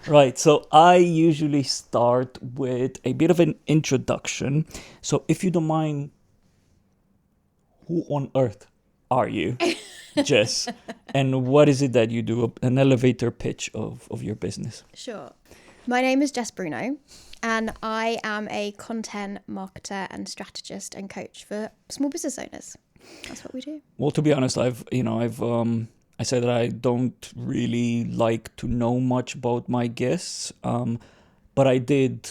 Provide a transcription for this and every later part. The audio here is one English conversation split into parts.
Right. So I usually start with a bit of an introduction. So if you don't mind, who on earth are you, Jess? And what is it that you do? An elevator pitch of your business. Sure. My name is Jess Bruno, and I am a content marketer and strategist and coach for small business owners. That's what we do. Well, to be honest, I said that I don't really like to know much about my guests, but I did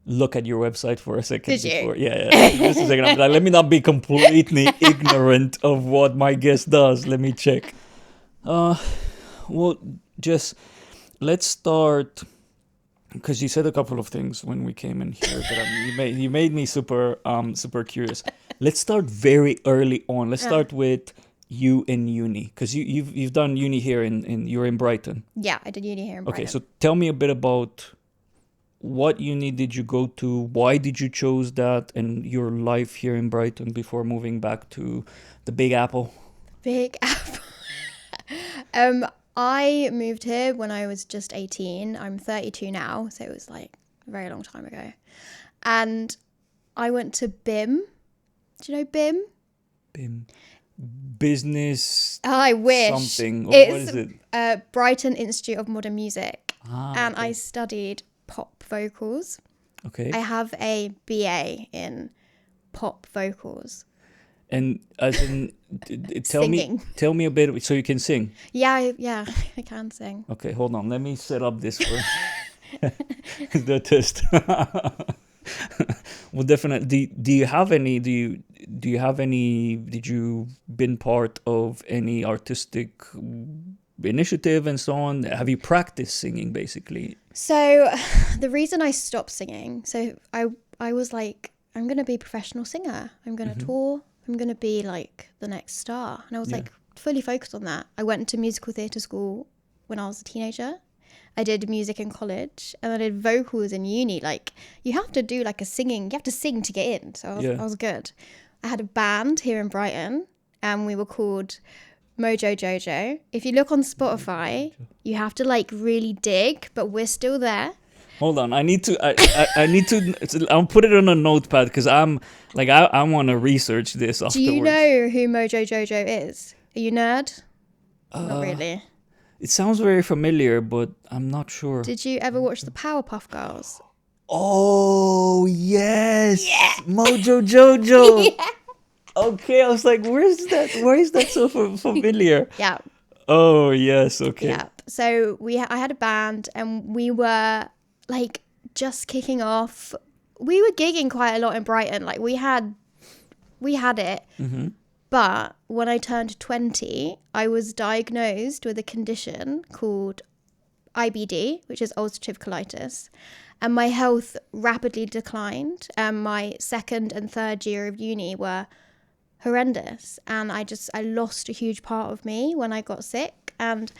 look at your website for a second Did you? before. Yeah, just a second. I'm like, let me not be completely ignorant of what my guest does. Let me check. Uh, well, just let's start because you said a couple of things when we came in here that you made me super curious. Let's start very early on. Let's start with you in uni because you've done uni here in you're in Brighton. Yeah, I did uni here in Okay, Brighton. so tell me a bit about what uni did you go to? Why did you choose that? And your life here in Brighton before moving back to the Big Apple? Big Apple. I moved here when I was just 18. I'm 32 now, so it was like a very long time ago. And I went to BIM. Do you know BIM? BIM. Business I wish. something. Or what It's is it? Brighton Institute of Modern Music. And Okay. I studied pop vocals. Okay. I have a BA in pop vocals. And as in, tell Singing. me a bit so you can sing. Yeah, I can sing. Okay, hold on. Let me set up this for the test. Well, definitely. Do you have any? Do you have any? Did you been part of any artistic initiative and so on? Have you practiced singing basically? So the reason I stopped singing, I was like, I'm going to be a professional singer. I'm going to tour. I'm going to be like the next star. And I was Yeah. like fully focused on that. I went to musical theatre school when I was a teenager. I did music in college and I did vocals in uni. Like you have to do like a singing, you have to sing to get in. So I was good. I had a band here in Brighton and we were called Mojo Jojo. If you look on Spotify, you have to like really dig, but we're still there. Hold on, I need to. I need to. I'll put it on a notepad because I'm like I want to research this afterwards. Do you know who Mojo Jojo is? Are you nerd? Not really. It sounds very familiar, but I'm not sure. Did you ever watch the Powerpuff Girls? Oh yes, Mojo Jojo. Okay, I was like, where's that? Why is that so familiar? Yeah, Oh yes, okay. yeah. So I had a band and we were like just kicking off. We were gigging quite a lot in Brighton. Like we had it. Mm-hmm. But when I turned 20, I was diagnosed with a condition called IBD, which is ulcerative colitis, and my health rapidly declined. And my second and third year of uni were horrendous, and I lost a huge part of me when I got sick, and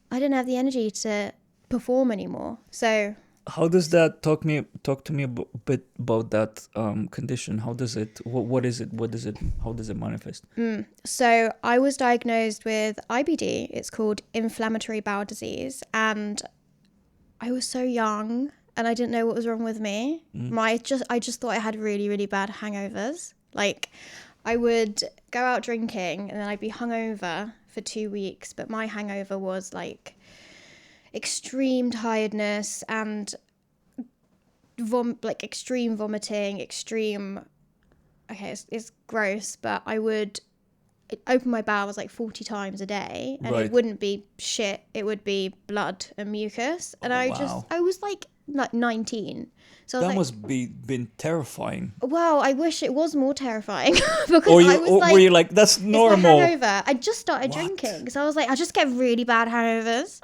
I didn't have the energy to perform anymore. So How does that talk to me a bit about that condition? How does it? What is it? What does it? How does it manifest? So I was diagnosed with IBD. It's called inflammatory bowel disease. And I was so young and I didn't know what was wrong with me. I just thought I had really, really bad hangovers. Like I would go out drinking and then I'd be hungover for 2 weeks. But my hangover was like extreme tiredness and extreme vomiting, it's gross, but I would open my bowels like 40 times a day and Right. it wouldn't be shit, it would be blood and mucus. And Wow. I was like 19. So I was That like, must be been terrifying. wow, I wish it was more terrifying because Or I was like, were you like, that's it's my normal? hangover. I just started What? drinking. So I was like, I just get really bad hangovers.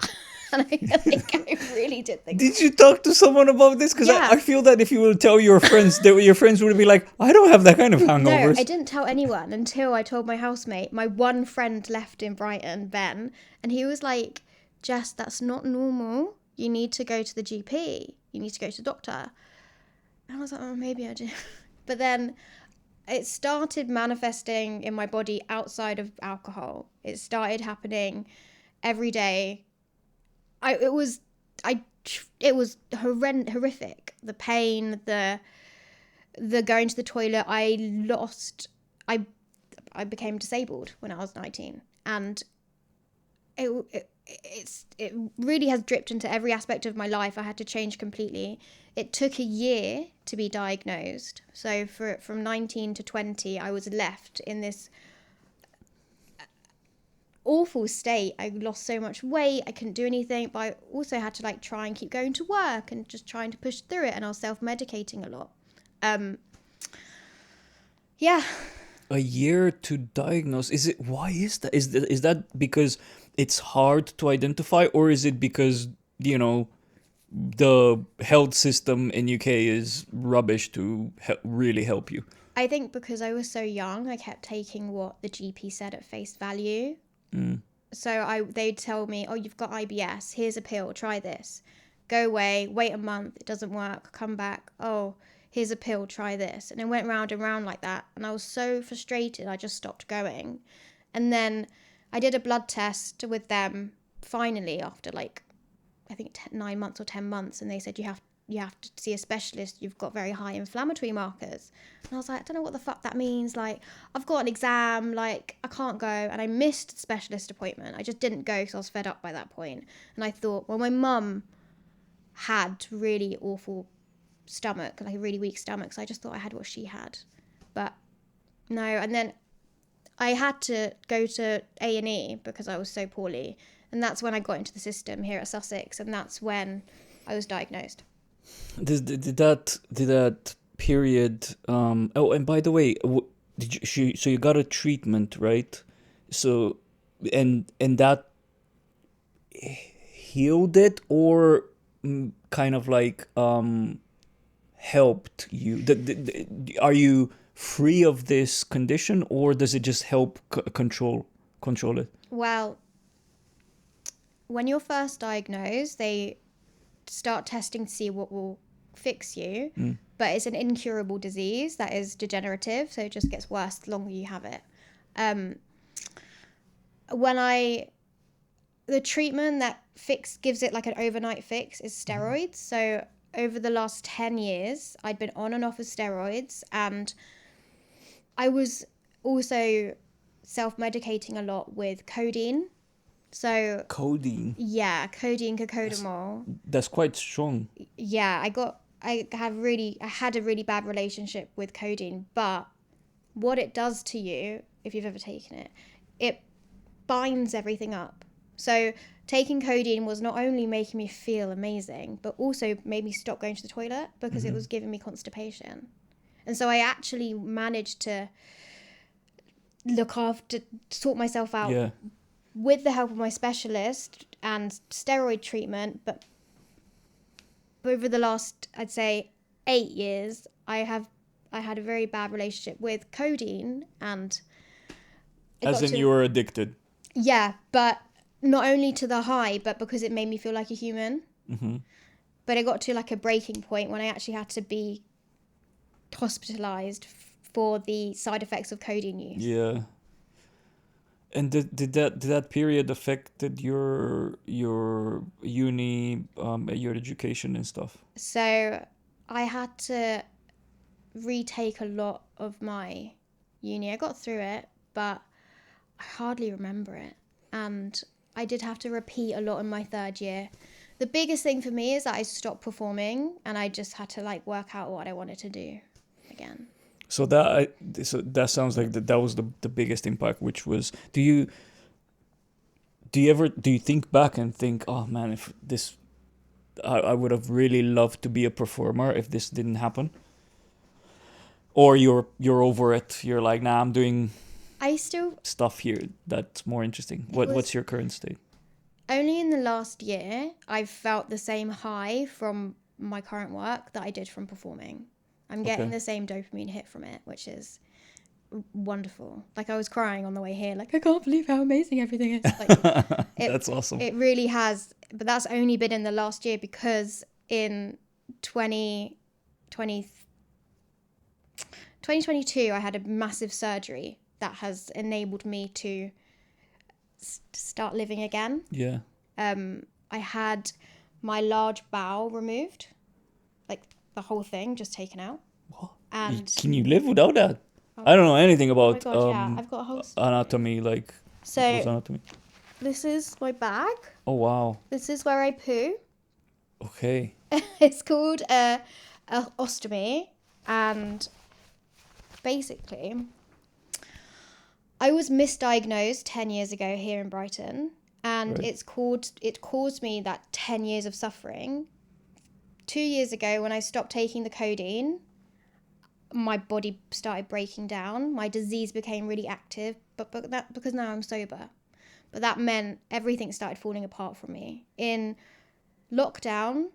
And I think I really did think Did you talk to someone about this? Because Yeah. I feel that if you will tell your friends, that your friends would be like, I don't have that kind of No, hangovers. I didn't tell anyone until I told my housemate. My one friend left in Brighton, Ben, and he was like, Jess, that's not normal. You need to go to the GP. You need to go to the doctor. And I was like, oh, maybe I do. But then it started manifesting in my body outside of alcohol. It started happening every day. I it was horrific. The pain, the going to the toilet. I became disabled when I was 19, and it really has dripped into every aspect of my life. I had to change completely. It took a year to be diagnosed. So from 19 to 20, I was left in this awful state. I lost so much weight. I couldn't do anything, but I also had to like try and keep going to work and just trying to push through it. And I was self-medicating a lot. Yeah. A year to diagnose. Why is that? Is that because it's hard to identify, or is it because, the health system in UK is rubbish to really help you? I think because I was so young, I kept taking what the GP said at face value. So they'd tell me, oh, you've got IBS. Here's a pill. Try this. Go away. Wait a month. It doesn't work. Come back. Oh, here's a pill, try this. And it went round and round like that. And I was so frustrated, I just stopped going. And then I did a blood test with them finally after like, I think 9 months or 10 months. And they said, you have to see a specialist. You've got very high inflammatory markers. And I was like, I don't know what the fuck that means. Like, I've got an exam, like, I can't go. And I missed the specialist appointment. I just didn't go because I was fed up by that point. And I thought, well, my mum had really awful stomach, like a really weak stomach, so I just thought I had what she had, but no. And then I had to go to A&E because I was so poorly, and that's when I got into the system here at Sussex, and that's when I was diagnosed. Did that period? Oh, and by the way, so you got a treatment, right? So, and that healed it, or kind of like helped you? Are you free of this condition, or does it just help control it? Well, when you're first diagnosed, they start testing to see what will fix you, but it's an incurable disease that is degenerative, so it just gets worse the longer you have it. The treatment that gives it like an overnight fix is steroids. So over the last 10 years, I'd been on and off of steroids, and I was also self-medicating a lot with codeine. So Codeine. yeah, codeine, cocodamol. That's quite strong. Yeah, I had a really bad relationship with codeine, but what it does to you, if you've ever taken it, it binds everything up. So taking codeine was not only making me feel amazing, but also made me stop going to the toilet because it was giving me constipation. And so I actually managed to sort myself out with the help of my specialist and steroid treatment. But over the last, I'd say, 8 years, I had a very bad relationship with codeine, and As in you were addicted. Yeah, but not only to the high, but because it made me feel like a human. But it got to like a breaking point when I actually had to be hospitalized for the side effects of codeine use. Yeah. And did that period affected your uni, your education and stuff? So I had to retake a lot of my uni. I got through it, but I hardly remember it. And I did have to repeat a lot in my third year. The biggest thing for me is that I stopped performing, and I just had to like work out what I wanted to do again. So that sounds like that was the biggest impact, which was, do you think back and think, oh man, if this, I would have really loved to be a performer if this didn't happen? Or you're over it, you're like, nah, I'm doing stuff here that's more interesting. What's your current state? Only in the last year I've felt the same high from my current work that I did from performing. I'm getting the same dopamine hit from it, which is wonderful. Like, I was crying on the way here, like, I can't believe how amazing everything is. Like, That's awesome. It really has, but that's only been in the last year, because in 2022 I had a massive surgery that has enabled me to start living again. Yeah. I had my large bowel removed, like the whole thing just taken out. What? And Can you live without that? I don't know anything oh my about god, yeah, I've got a whole story. anatomy, like people's So anatomy. this is my bag. Oh wow. This is where I poo. Okay. It's called a ostomy, and basically, I was misdiagnosed 10 years ago here in Brighton, and Right. it caused me that 10 years of suffering. 2 years ago, when I stopped taking the codeine, my body started breaking down. My disease became really active, but that because now I'm sober. But that meant everything started falling apart from me. In lockdown,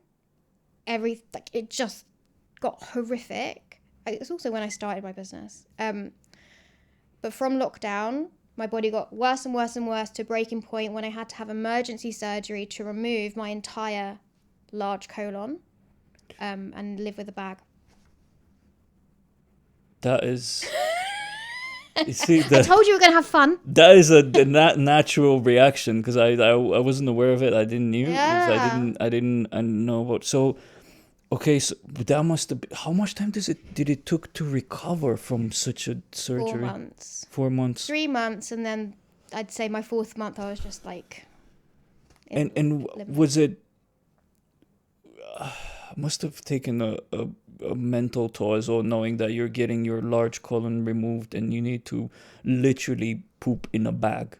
it just got horrific. It's also when I started my business. But from lockdown, my body got worse and worse and worse to breaking point when I had to have emergency surgery to remove my entire large colon, and live with a bag. That is. You see, I told you we were gonna have fun. that is a natural reaction because I wasn't aware of it. I didn't knew. 'Cause Yeah. I didn't know about. So okay, so that must have been, how much time did it took to recover from such a 4 surgery? months. 4 months. 3 months, and then I'd say my 4th month I was just like. And was it? Must have taken a mental toll as well, knowing that you're getting your large colon removed and you need to literally poop in a bag.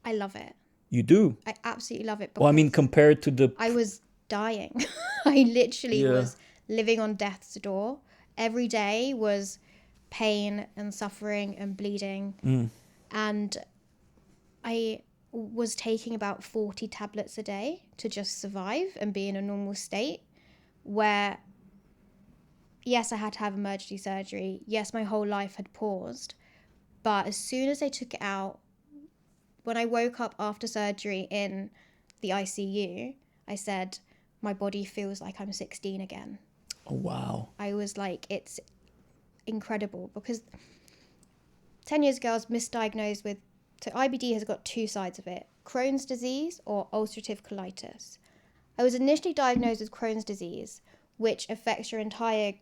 I love it. You do. I absolutely love it. Well, I mean, Because compared to the. I was dying. I literally Yeah. was living on death's door. Every day was pain and suffering and bleeding. And I was taking about 40 tablets a day to just survive and be in a normal state, where, yes, I had to have emergency surgery. Yes, my whole life had paused. But as soon as they took it out, when I woke up after surgery in the ICU, I said, my body feels like I'm 16 again. Oh wow. I was like, it's incredible, because 10 years ago I was misdiagnosed with, so IBD has got 2 sides of it, Crohn's disease or ulcerative colitis. I was initially diagnosed with Crohn's disease, which affects your entire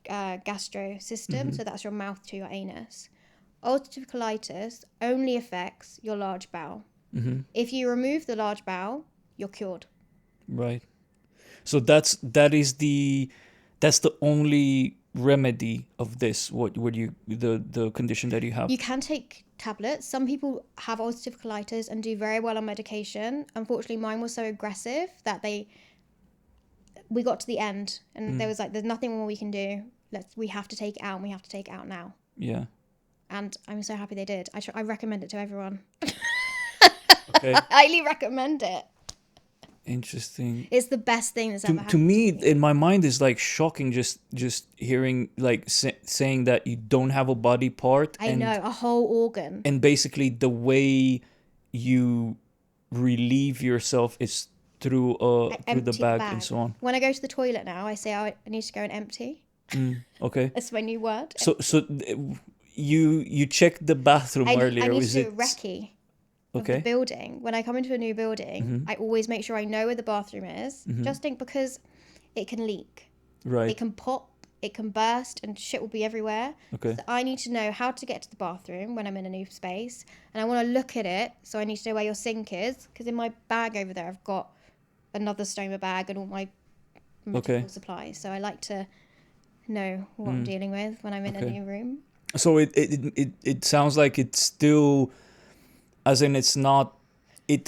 gastro system, so that's your mouth to your anus. Ulcerative colitis only affects your large bowel. If you remove the large bowel, you're cured. Right. So that's the only remedy of this. What you the condition that you have. You can take tablets. Some people have ulcerative colitis and do very well on medication. Unfortunately, mine was so aggressive that we got to the end, and there was like, there's nothing more we can do. We have to take it out, and we have to take it out now. Yeah. And I'm so happy they did. I recommend it to everyone. Okay. I highly recommend it. Interesting. It's the best thing that's ever happened To me, in my mind, is like shocking. Just hearing like saying that you don't have a body part. I know, a whole organ. And basically, the way you relieve yourself is through the bag and so on. When I go to the toilet now, I say, I need to go and empty. Okay. That's my new word. So you checked the bathroom earlier. I need Is to do it a recce of okay? the building. When I come into a new building, I always make sure I know where the bathroom is, because it can leak. Right. It can pop, it can burst, and shit will be everywhere. Okay. So I need to know how to get to the bathroom when I'm in a new space, and I want to look at it, so I need to know where your sink is, because in my bag over there I've got another stoma bag and all my medical supplies. So I like to know what I'm dealing with when I'm in a new room. So it sounds like it's still, as in it's not, it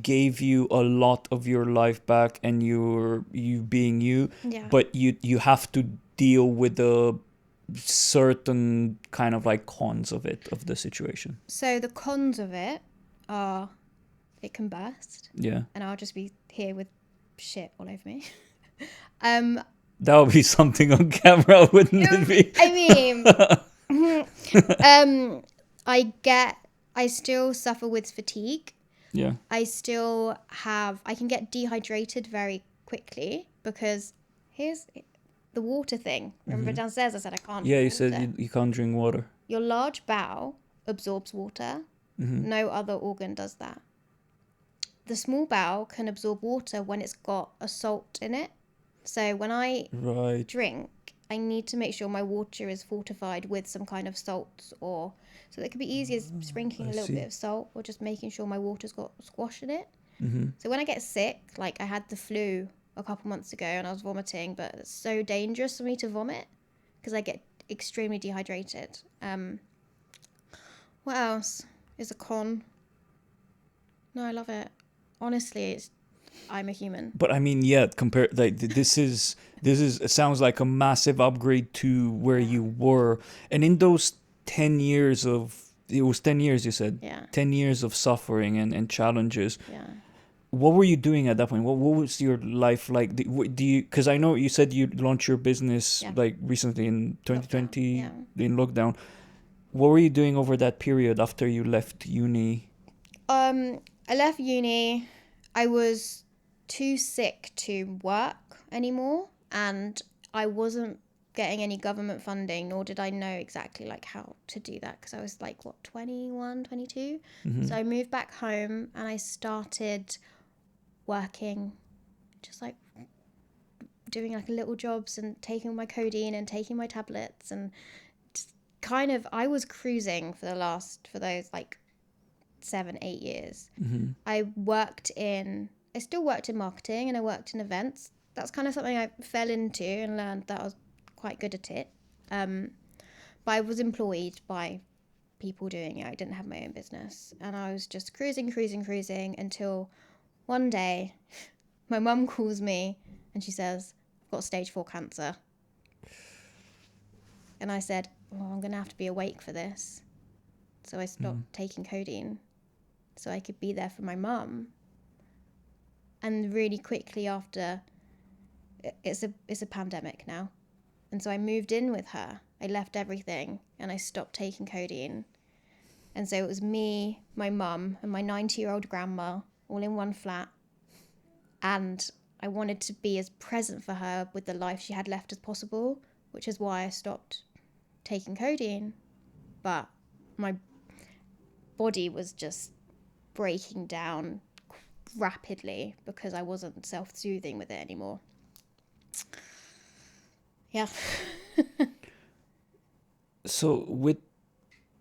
gave you a lot of your life back and you being you. Yeah. But you have to deal with the certain kind of like cons of the situation. So the cons of it are, it can burst. Yeah. And I'll just be here with shit all over me. That would be something on camera, wouldn't it be? I mean, I still suffer with fatigue. Yeah. I can get dehydrated very quickly, because here's the water thing. Remember downstairs I said I can't. Yeah, you drink water. said you can't drink water. Your large bowel absorbs water. No other organ does that. the small bowel can absorb water when it's got a salt in it. So when I Right. drink, I need to make sure my water is fortified with some kind of salts, or so it could be easy as sprinkling I a little see. bit of salt, or just making sure my water's got squash in it. Mm-hmm. So when I get sick, like I had the flu a couple months ago and I was vomiting, but it's so dangerous for me to vomit because I get extremely dehydrated. What else is a con? No, I love it. Honestly, I'm a human. But I mean, yeah, compared like this is it sounds like a massive upgrade to where you were, and in those 10 years of it was 10 years you said Yeah. 10 years of suffering and challenges. Yeah. What were you doing at that point? What was your life like? Do you because I know you said you launched your business Yeah. like recently in 2020 Lockdown, in lockdown. What were you doing over that period after you left uni? I left uni. I was too sick to work anymore, and I wasn't getting any government funding, nor did I know exactly like how to do that because I was like 21, 22. Mm-hmm. So I moved back home and I started working, just like doing like little jobs and taking my codeine and taking my tablets, and just kind of I was cruising for those like 7-8 years. Mm-hmm. I still worked in marketing and I worked in events. That's kind of something I fell into and learned that I was quite good at it. But I was employed by people doing it. I didn't have my own business. And I was just cruising until one day my mum calls me and she says, I've got stage 4 cancer. And I said, oh, I'm going to have to be awake for this. So I stopped taking codeine so I could be there for my mum. And really quickly after, it's a pandemic now. And so I moved in with her. I left everything and I stopped taking codeine. And so it was me, my mum, and my 90-year-old grandma all in one flat. And I wanted to be as present for her with the life she had left as possible, which is why I stopped taking codeine. But my body was just breaking down rapidly because I wasn't self-soothing with it anymore. Yeah. So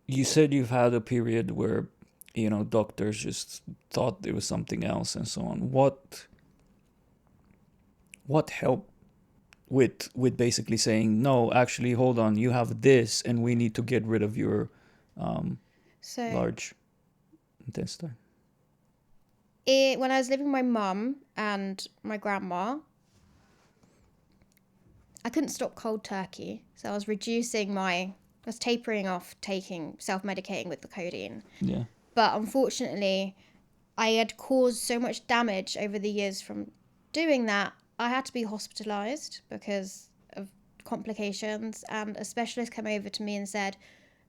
you said you've had a period where doctors just thought it was something else and so on. What helped with basically saying no, actually hold on, you have this and we need to get rid of your So large intestine? when I was living with my mum and my grandma, I couldn't stop cold turkey. So I was tapering off taking self-medicating with the codeine. Yeah. But unfortunately, I had caused so much damage over the years from doing that. I had to be hospitalised because of complications, and a specialist came over to me and said,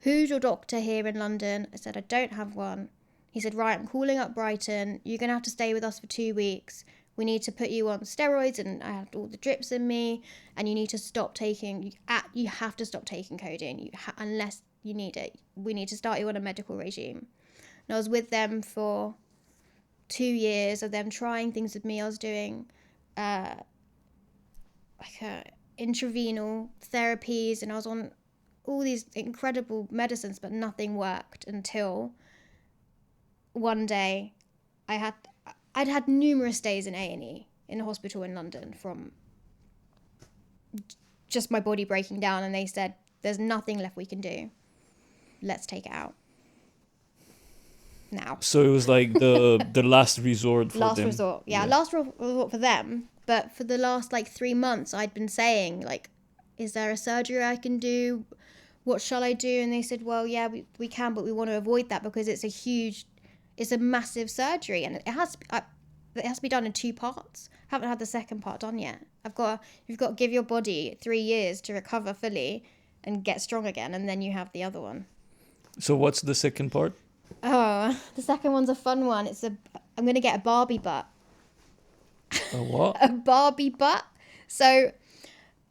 who's your doctor here in London? I said, I don't have one. He said, right, I'm calling up Brighton. You're going to have to stay with us for 2 weeks. We need to put you on steroids, and I had all the drips in me, and you need to stop taking, you have to stop taking codeine unless you need it. We need to start you on a medical regime. And I was with them for 2 years of them trying things with me. I was doing intravenous therapies, and I was on all these incredible medicines, but nothing worked until one day I'd had numerous days in A&E in a hospital in London from just my body breaking down, and they said, there's nothing left we can do. Let's take it out. Now. So it was like the last resort for Last them. resort. Yeah, last resort for them. But for the last 3 months, I'd been saying, is there a surgery I can do? What shall I do? And they said, well, yeah, we can, but we want to avoid that because it's a massive surgery, and it has to be done in 2 parts. Haven't had the second part done yet. You've got to give your body 3 years to recover fully and get strong again, and then you have the other one. So what's the second part? Oh, the second one's a fun one. I'm going to get a Barbie butt. A what? A Barbie butt. So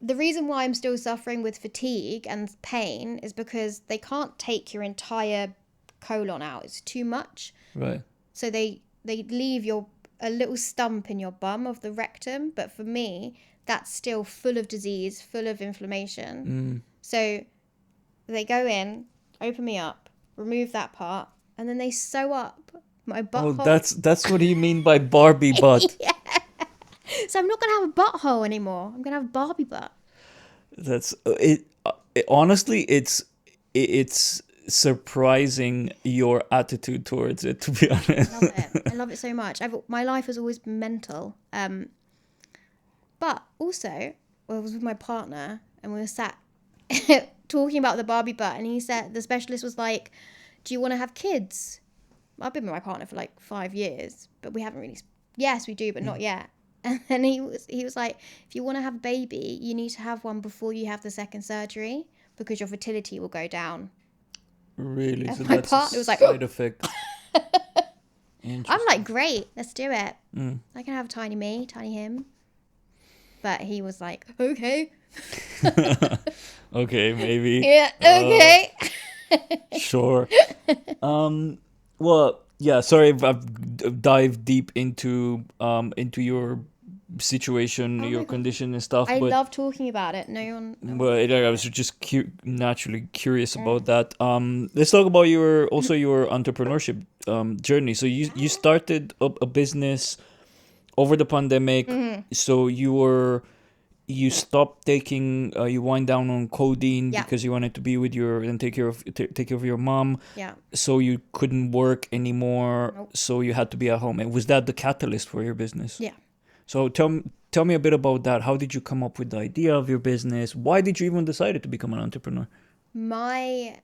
the reason why I'm still suffering with fatigue and pain is because they can't take your entire colon out. It's too much. Right. So they leave your a little stump in your bum of the rectum, but for me, that's still full of disease, full of inflammation. So they go in, open me up, remove that part, and then they sew up my butthole. That's what you mean by Barbie butt. Yeah. So I'm not gonna have a butthole anymore. I'm gonna have a Barbie butt. That's it. Honestly, it's surprising your attitude towards it. To be honest, I love it. I love it so much. My life has always been mental. But also, I was with my partner and we were sat talking about the Barbie butt, and he said the specialist was like, "Do you want to have kids?" I've been with my partner for like 5 years, but we haven't really. Yes, we do, but not yet. And then he was like, "If you want to have a baby, you need to have one before you have the second surgery because your fertility will go down." really. And So my that's partner a was like, side effect. I'm like, "Great, let's do it. I can have a tiny me, tiny him." But he was like, "Okay." Okay, maybe. Yeah, okay. Sure. Well, yeah. Sorry if I've dived deep into your situation, Oh your my God. condition and stuff, I but love talking about it. No one. I was just naturally curious about that. Let's talk about your entrepreneurship journey. So you started up a business over the pandemic. So you stopped taking you wind down on codeine Yeah. because you wanted to be with your and take care of your mom. Yeah. So you couldn't work anymore. Nope. So you had to be at home. And was that the catalyst for your business? Yeah. So tell me a bit about that. How did you come up with the idea of your business? Why did you even decide to become an entrepreneur? My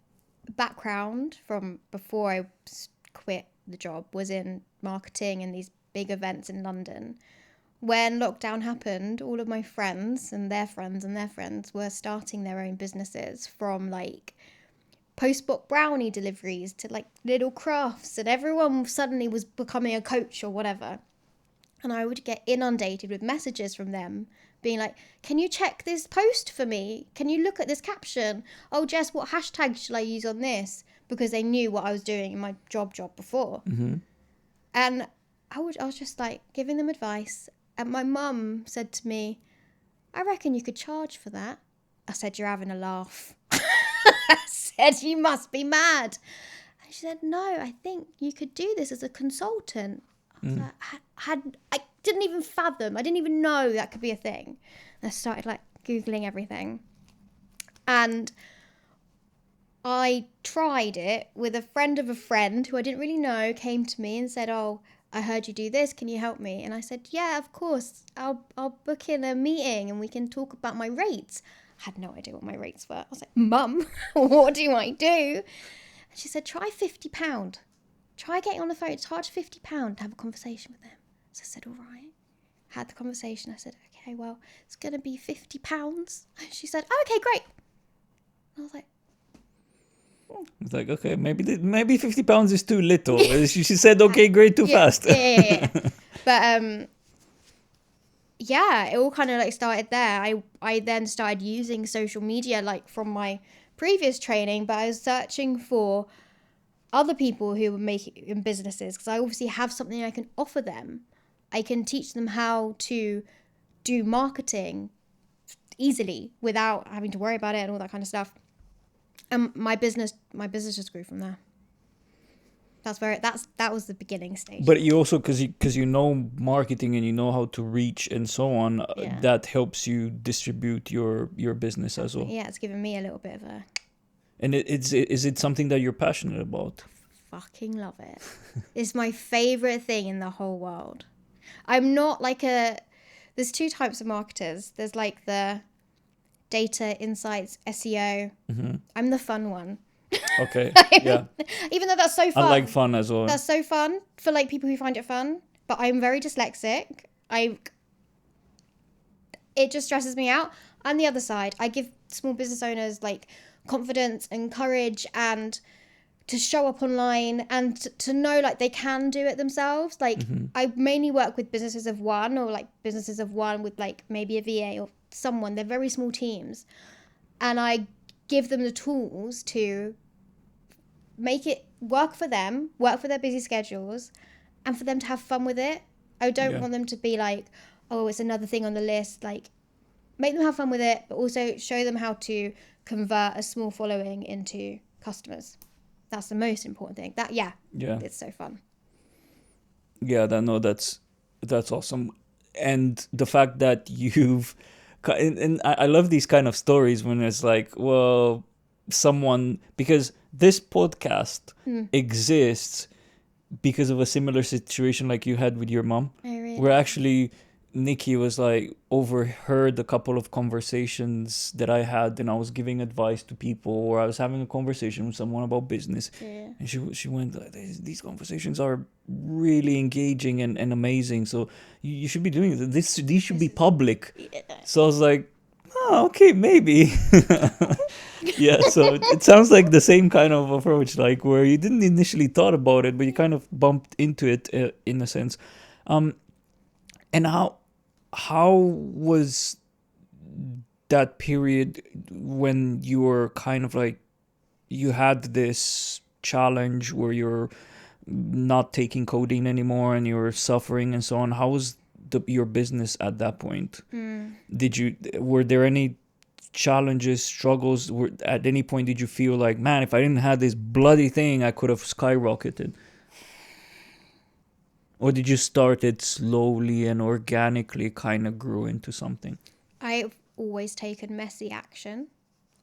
background from before I quit the job was in marketing and these big events in London. When lockdown happened, all of my friends and their friends and their friends were starting their own businesses, from like post-book brownie deliveries to like little crafts, and everyone suddenly was becoming a coach or whatever. And I would get inundated with messages from them being like, "Can you check this post for me? Can you look at this caption? Oh, Jess, what hashtag should I use on this?" Because they knew what I was doing in my job before. And I was just like giving them advice. And my mum said to me, "I reckon you could charge for that." I said, "You're having a laugh." I said, "You must be mad." And she said, "No, I think you could do this as a consultant." I was like, I didn't even fathom. I didn't even know that could be a thing. And I started like Googling everything. And I tried it with a friend of a friend who I didn't really know, came to me and said, "Oh, I heard you do this. Can you help me?" And I said, "Yeah, of course. I'll book in a meeting and we can talk about my rates." I had no idea what my rates were. I was like, "Mum, what do I do?" And she said, "Try £50. Try getting on the phone. Charge £50 to have a conversation with them." So I said, "All right." Had the conversation. I said, "Okay, well, it's going to be £50. And she said, "Oh, okay, great." And I was like, It's like, okay, maybe £50 is too little. She said, okay, great, too fast. Yeah. But yeah, it all kind of like started there. I then started using social media like from my previous training, but I was searching for other people who were making businesses because I obviously have something I can offer them. I can teach them how to do marketing easily without having to worry about it and all that kind of stuff. And my business just grew from there. That was the beginning stage. But you also, because you know marketing and you know how to reach and so on, Yeah. that helps you distribute your business as well. Yeah, it's given me a little bit of a... And is it something that you're passionate about? Fucking love it. It's my favorite thing in the whole world. I'm not like there's two types of marketers. There's like the data, insights, SEO. I'm the fun one. Okay, yeah. Even though that's so fun. I like fun as well. That's so fun for like people who find it fun. But I'm very dyslexic. It just stresses me out. I'm the other side. I give small business owners like confidence and courage and to show up online and to know like they can do it themselves. Like I mainly work with businesses of one or like businesses of one with like maybe a VA or someone. They're very small teams. And I give them the tools to make it work for them, work for their busy schedules, and for them to have fun with it. I don't want them to be like, oh, it's another thing on the list. Like, make them have fun with it, but also show them how to convert a small following into customers. That's the most important thing. It's so fun. Yeah, that's awesome. And the fact that and I love these kind of stories when it's like, well, someone, because this podcast exists because of a similar situation like you had with your mom. Oh, really? Where actually Nikki was like overheard a couple of conversations that I had, and I was giving advice to people, or I was having a conversation with someone about business, and she went like, these conversations are really engaging and amazing, so you should be doing this. These should be public. So I was like, oh, okay, maybe. Yeah, so it sounds like the same kind of approach, like where you didn't initially thought about it, but you kind of bumped into it in a sense. And how was that period when you were kind of like, you had this challenge where you're not taking codeine anymore and you're suffering and so on? How was your business at that point? Were there any challenges, struggles? At any point did you feel like, man, if I didn't have this bloody thing, I could have skyrocketed? Or did you start it slowly and organically kind of grew into something? I've always taken messy action.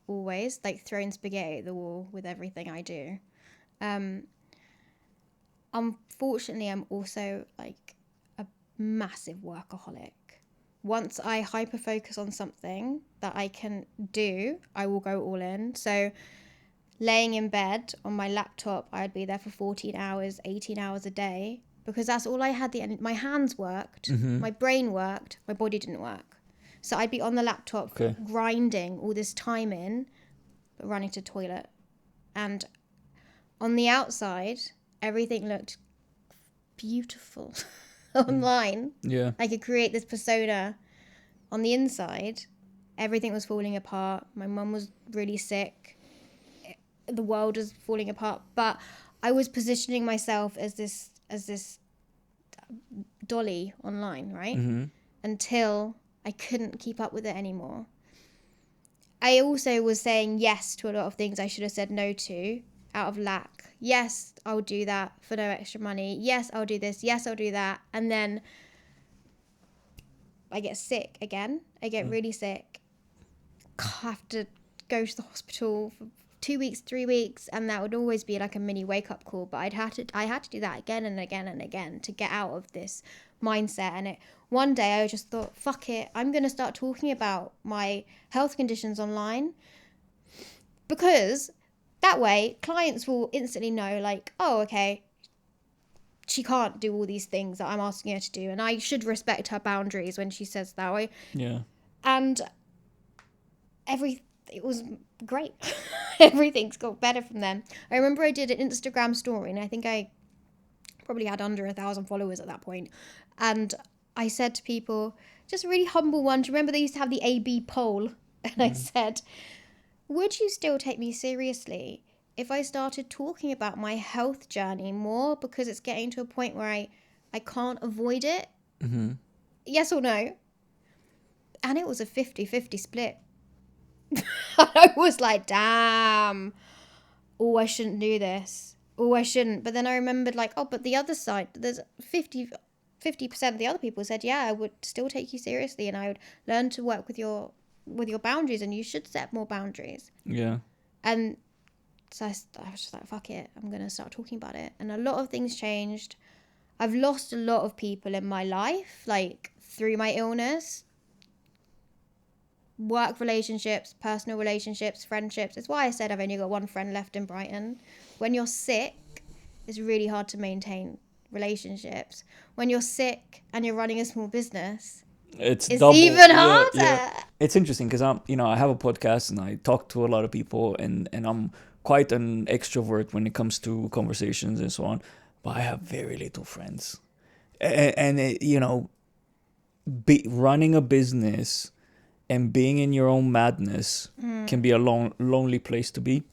Always. Like throwing spaghetti at the wall with everything I do. Unfortunately, I'm also like a massive workaholic. Once I hyper focus on something that I can do, I will go all in. So laying in bed on my laptop, I'd be there for 14 hours, 18 hours a day, because that's all I had. My hands worked, my brain worked, my body didn't work. So I'd be on the laptop grinding all this time in, but running to the toilet. And on the outside, everything looked beautiful online. Yeah. I could create this persona. On the inside, everything was falling apart. My mum was really sick. The world was falling apart. But I was positioning myself as this dolly online, right? Until I couldn't keep up with it anymore. I also was saying yes to a lot of things I should have said no to out of lack. Yes, I'll do that for no extra money. Yes, I'll do this. Yes, I'll do that. And then I get sick again. I get really sick. I have to go to the hospital for 2 weeks, 3 weeks, and that would always be like a mini wake-up call. But I had to do that again and again and again to get out of this mindset. And one day I just thought, fuck it, I'm going to start talking about my health conditions online, because that way clients will instantly know, like, oh, okay, she can't do all these things that I'm asking her to do, and I should respect her boundaries when she says that way. Yeah. And it was great. Everything's got better from then. I remember I did an Instagram story, and I think I probably had under 1,000 followers at that point. And I said to people, just a really humble one. Do you remember they used to have the AB poll? And I said, would you still take me seriously if I started talking about my health journey more, because it's getting to a point where I can't avoid it? Yes or no? And it was a 50-50 split. I was like, damn, oh, I shouldn't do this. Oh, I shouldn't. But then I remembered, like, oh, but the other side, there's 50% of the other people said, yeah, I would still take you seriously, and I would learn to work with your boundaries, and you should set more boundaries. Yeah. And so I was just like, fuck it, I'm going to start talking about it. And a lot of things changed. I've lost a lot of people in my life, like through my illness. Work relationships, personal relationships, friendships. It's why I said I've only got one friend left in Brighton. When you're sick, it's really hard to maintain relationships. When you're sick and you're running a small business, it's even harder. Yeah. It's interesting because I have a podcast and I talk to a lot of people, and I'm quite an extrovert when it comes to conversations and so on, but I have very little friends. And running a business and being in your own madness can be a lonely place to be.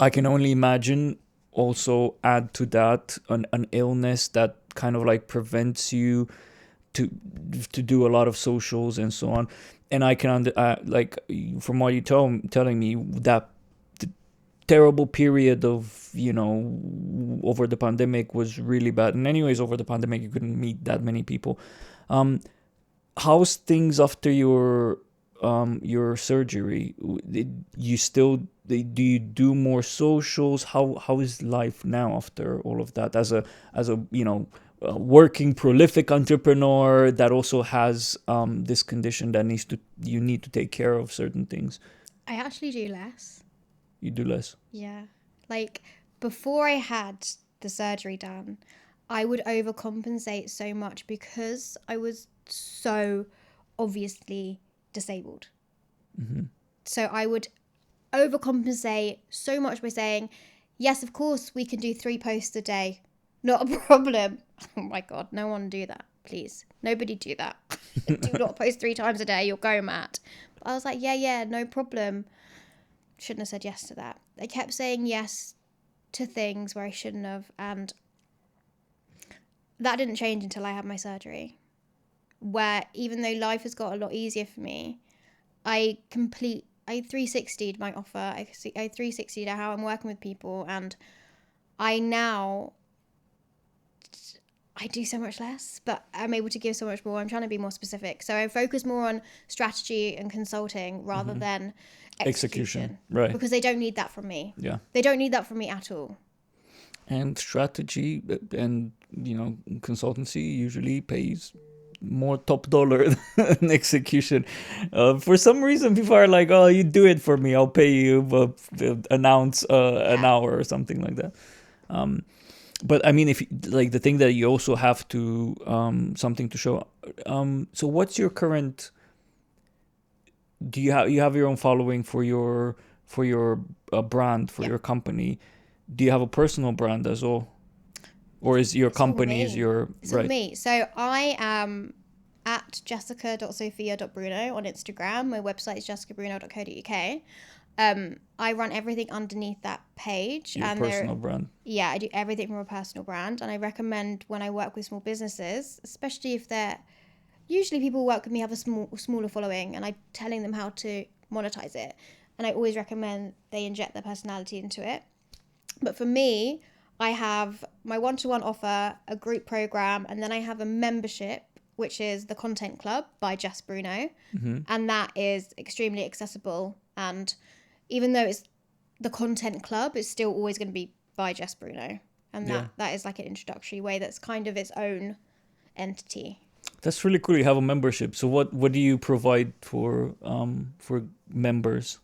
I can only imagine also add to that an illness that kind of like prevents you to do a lot of socials and so on. And I can like from what you're telling me, that the terrible period of, you know, over the pandemic was really bad. And anyways, over the pandemic you couldn't meet that many people. How's things after your surgery? Did you still do you do more socials? How is life now after all of that, as a you know, working prolific entrepreneur that also has this condition that you need to take care of certain things? I actually do less. You do less. Yeah. Like before I had the surgery done, I would overcompensate so much because I was so obviously disabled. So I would overcompensate so much by saying, yes, of course, we can do 3 posts a day. Not a problem. Oh my God, no one do that, please. Nobody do that. Do not post 3 times a day, you'll go mad. But I was like, yeah, no problem. Shouldn't have said yes to that. I kept saying yes to things where I shouldn't have, and that didn't change until I had my surgery, where even though life has got a lot easier for me, I 360'd my offer. I 360'd how I'm working with people, and I do so much less, but I'm able to give so much more. I'm trying to be more specific. So I focus more on strategy and consulting rather than execution. Right. Because they don't need that from me. Yeah. They don't need that from me at all. And strategy and, you know, consultancy usually pays more top dollar than execution. For some reason, people are like, "Oh, you do it for me. I'll pay you an ounce an hour or something like that." But I mean, if like the thing that you also have to something to show. So what's your current? Do you have your own following for your brand for your company? Do you have a personal brand as well? Or is your company is your it's all me. So I am at jessica.sophia.bruno on Instagram. My website is jessicabruno.co.uk. I run everything underneath that page. Your personal brand. Yeah, I do everything from a personal brand. And I recommend when I work with small businesses, especially if they're, usually people who work with me have a smaller following, and I'm telling them how to monetize it. And I always recommend they inject their personality into it. But for me, I have my one-to-one offer, a group program, and then I have a membership, which is the Content Club by Jess Bruno. And that is extremely accessible. And even though it's the Content Club, it's still always going to be by Jess Bruno. And that is like an introductory way that's kind of its own entity. That's really cool. You have a membership. So what do you provide for members?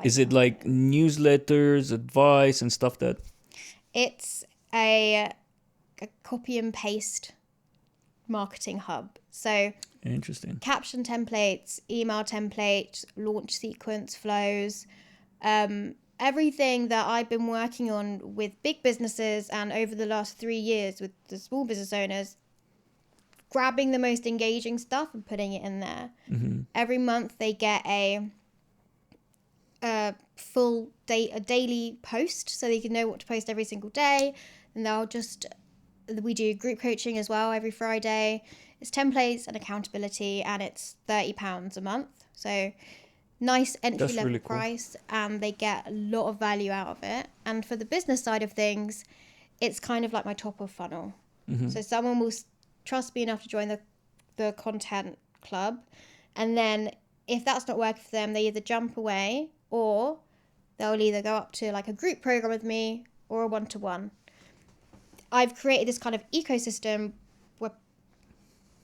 Is it like newsletters, advice, and stuff that? It's a copy and paste marketing hub. So Interesting. Caption templates, email templates, launch sequence flows, everything that I've been working on with big businesses and over the last 3 years with the small business owners, grabbing the most engaging stuff and putting it in there. Every month they get a daily post, so they can know what to post every single day. And we do group coaching as well every Friday. It's templates and accountability, and it's £30 a month. So nice entry level really price, and they get a lot of value out of it. And for the business side of things, it's kind of like my top of funnel. So someone will trust me enough to join the Content Club, and then if that's not working for them, they either jump away, or they'll either go up to like a group program with me or a one-to-one. I've created this kind of ecosystem where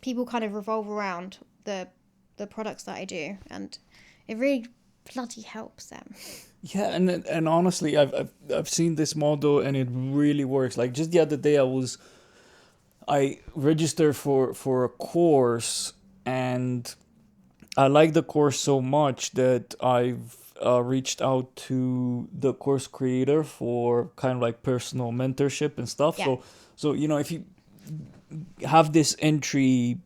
people kind of revolve around the products that I do, and it really bloody helps them. Yeah, and honestly, I've seen this model and it really works. Like just the other day, I registered for a course, and I like the course so much that I've reached out to the course creator for kind of like personal mentorship and stuff. Yeah. So you know, if you have this entry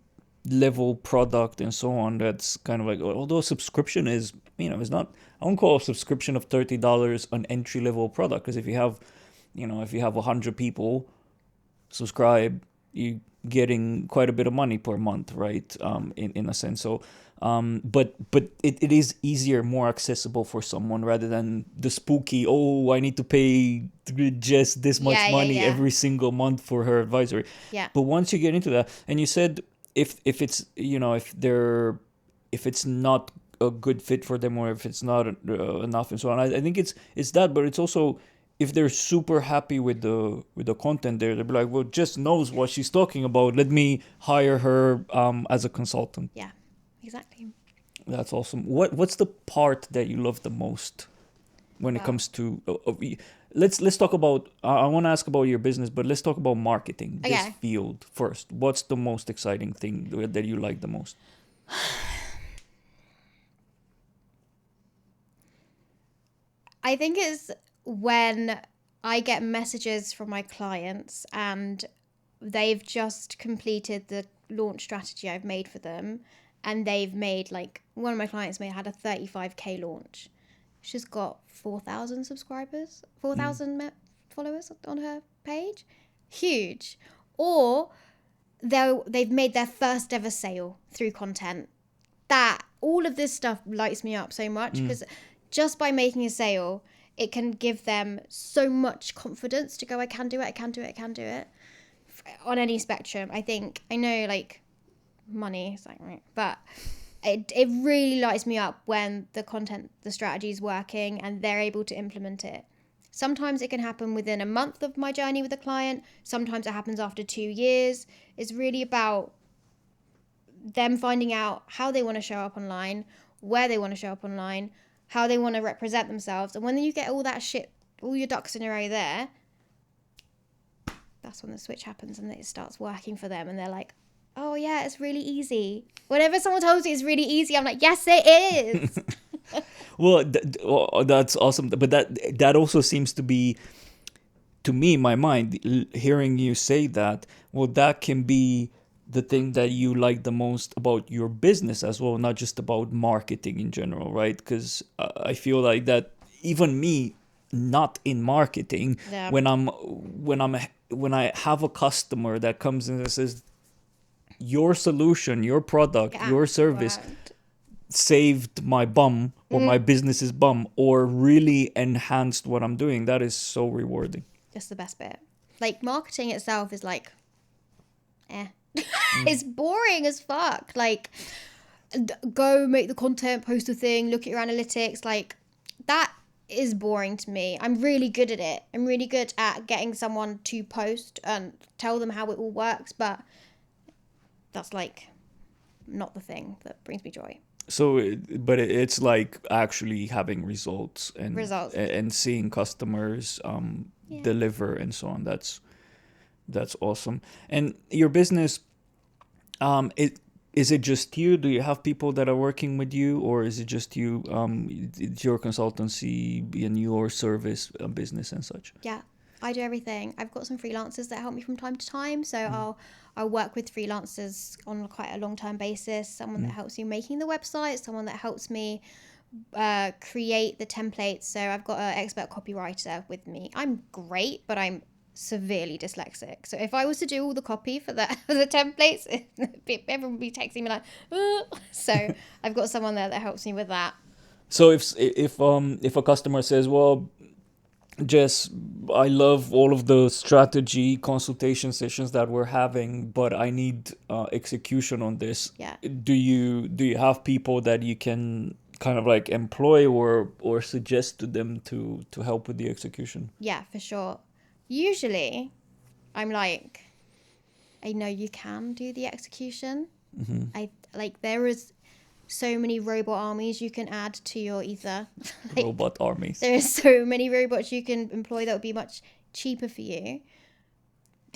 level product and so on, that's kind of like, although subscription is, you know, it's not, I won't call a subscription of $30 an entry level product, because if you have 100 people subscribe, you getting quite a bit of money per month, right? In a sense. So but it is easier, more accessible for someone rather than the spooky, oh, I need to pay just this much money every single month for her advisory. Yeah. But once you get into that, and you said if it's, you know, if it's not a good fit for them, or if it's not enough and so on, I think it's that, but it's also if they're super happy with the content there, they'll be like, well, Jess knows what she's talking about, let me hire her as a consultant. Yeah, exactly. That's awesome. What's the part that you love the most when it comes to let's talk about I want to ask about your business, but let's talk about marketing, this field first. What's the most exciting thing that you like the most? I think it's when I get messages from my clients and they've just completed the launch strategy I've made for them, and they've made, like, one of my clients had a 35k launch. She's got 4,000 subscribers, 4,000 followers on her page. Huge. Or they've made their first ever sale through content. That, all of this stuff lights me up so much, because just by making a sale, it can give them so much confidence to go, I can do it, I can do it, I can do it. On any spectrum, I think, I know, like, money is like, right, but it really lights me up when the content, the strategy is working and they're able to implement it. Sometimes it can happen within a month of my journey with a client. Sometimes it happens after 2 years. It's really about them finding out how they want to show up online, where they want to show up online, how they want to represent themselves. And when you get all that shit, all your ducks in a row there, that's when the switch happens and it starts working for them. And they're like, oh yeah, it's really easy. Whenever someone tells me it's really easy, I'm like, yes, it is. Well, that's awesome. But that also seems to be, to me, in my mind, hearing you say that, well, that can be the thing that you like the most about your business as well, not just about marketing in general, right? Because I feel like that even me, not in marketing, Yeah. when I have a customer that comes in and says, your solution, your product, your service saved my bum or my business's bum, or really enhanced what I'm doing, that is so rewarding. That's the best bit. Like, marketing itself is like, it's boring as fuck. Like, go make the content, post a thing, look at your analytics. Like, that is boring to me. I'm really good at it. I'm really good at getting someone to post and tell them how it all works, but that's like not the thing that brings me joy. So, but it's like actually having results and seeing customers deliver and so on. That's awesome. And your business, is it just you? Do you have people that are working with you, or is it just you? It's your consultancy and your service business and such? Yeah, I do everything. I've got some freelancers that help me from time to time, so I'll work with freelancers on quite a long-term basis. Someone that helps me making the website, someone that helps me create the templates. So I've got an expert copywriter with me. I'm great, but I'm severely dyslexic. So if I was to do all the copy for the templates, everyone would be texting me like, ugh. So I've got someone there that helps me with that. So if a customer says, well, Jess, I love all of the strategy consultation sessions that we're having, but I need execution on this. Yeah. Do you have people that you can kind of like employ or suggest to them to help with the execution? Yeah, for sure. Usually, I'm like, I know you can do the execution. I like, there is so many robot armies you can add to your ether. Like, Robot armies. there are so many robots you can employ that would be much cheaper for you.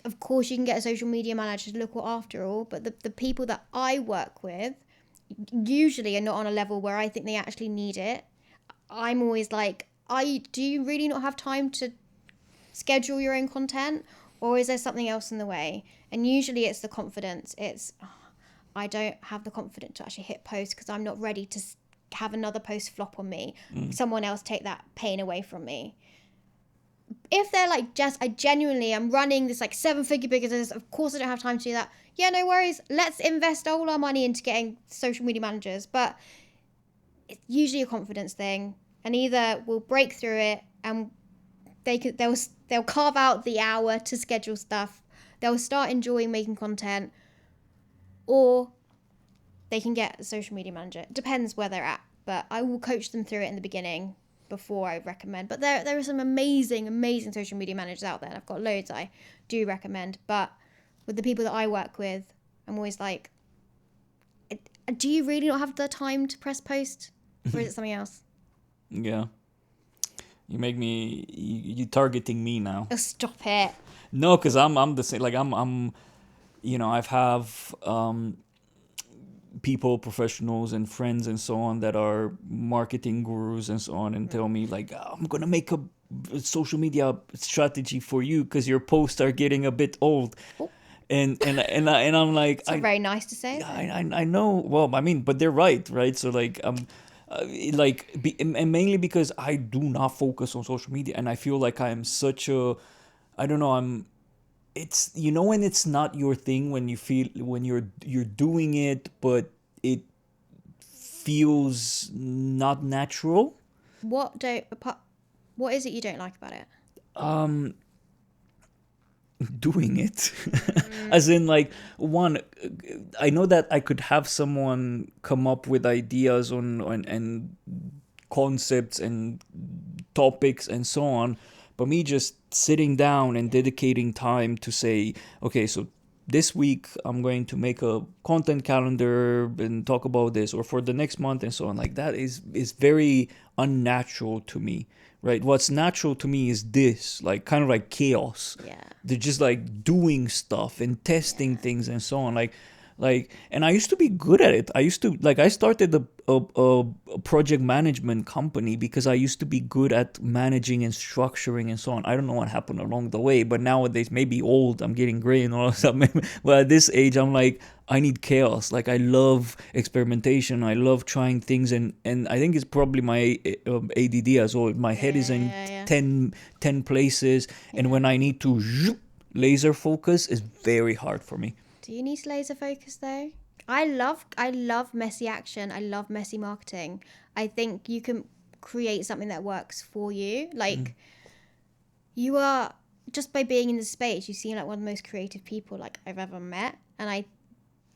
Of course, you can get a social media manager to look after all, but the people that I work with usually are not on a level where I think they actually need it. I'm always like, do you really not have time to schedule your own content, or is there something else in the way? And usually it's the confidence. It's, I don't have the confidence to actually hit post because I'm not ready to have another post flop on me. Someone else take that pain away from me. if they're like, Jess, I genuinely am running this like 7-figure business, of course I don't have time to do that. Yeah, no worries. Let's invest all our money into getting social media managers. But it's usually a confidence thing, and either we'll break through it and they'll carve out the hour to schedule stuff. They'll start enjoying making content, or they can get a social media manager. It depends where they're at, but I will coach them through it in the beginning before I recommend. But there are some amazing social media managers out there, and I've got loads I do recommend. But with the people that I work with, I'm always like, do you really not have the time to press post, or is it something else? Yeah. You make me you targeting me now. Oh, stop it. No, because I'm the same. Like I'm I've have people, professionals, and friends and so on that are marketing gurus and so on, and tell me like, "Oh, I'm gonna make a social media strategy for you because your posts are getting a bit old." Oh. And I'm like, It's not very nice to say. I know. Well, I mean, but they're right. So like and mainly because I do not focus on social media, and I feel like I am such a, I don't know, it's when it's not your thing, when you feel when you're doing it, but it feels not natural. What is it you don't like about it? Doing it. As in, like, one, I know that I could have someone come up with ideas on and concepts and topics and so on, but me just sitting down and dedicating time to say, okay, so this week I'm going to make a content calendar and talk about this, or for the next month and so on, like that is very unnatural to me, right? What's natural to me is this, like, kind of like chaos. Yeah. They're just like doing stuff and testing things and so on, like, and I used to be good at it. I started a project management company because I used to be good at managing and structuring and so on. I don't know what happened along the way, but nowadays, maybe old, I'm getting gray and all of that. But at this age, I'm like, I need chaos. Like, I love experimentation. I love trying things, and I think it's probably my ADD as well. My head is in Yeah. 10 places, and when I need to laser focus, is very hard for me. Do you need laser focus though? I love messy action. I love messy marketing. I think you can create something that works for you. Like, you are, just by being in the space, you seem like one of the most creative people like I've ever met. And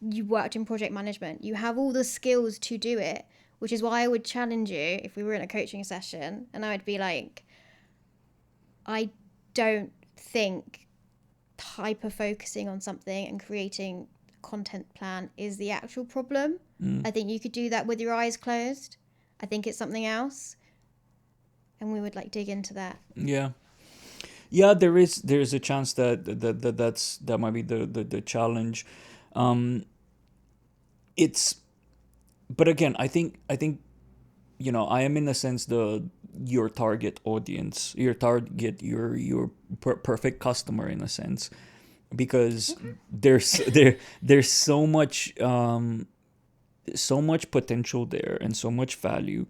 you worked in project management. You have all the skills to do it, which is why I would challenge you if we were in a coaching session, and I would be like, I don't think hyper focusing on something and creating a content plan is the actual problem. I think you could do that with your eyes closed. I think it's something else, and we would like dig into that. Yeah, there's a chance that might be the challenge. It's But again, I think I am, in a sense, your target audience, your perfect customer, in a sense, because there's so much potential there and so much value.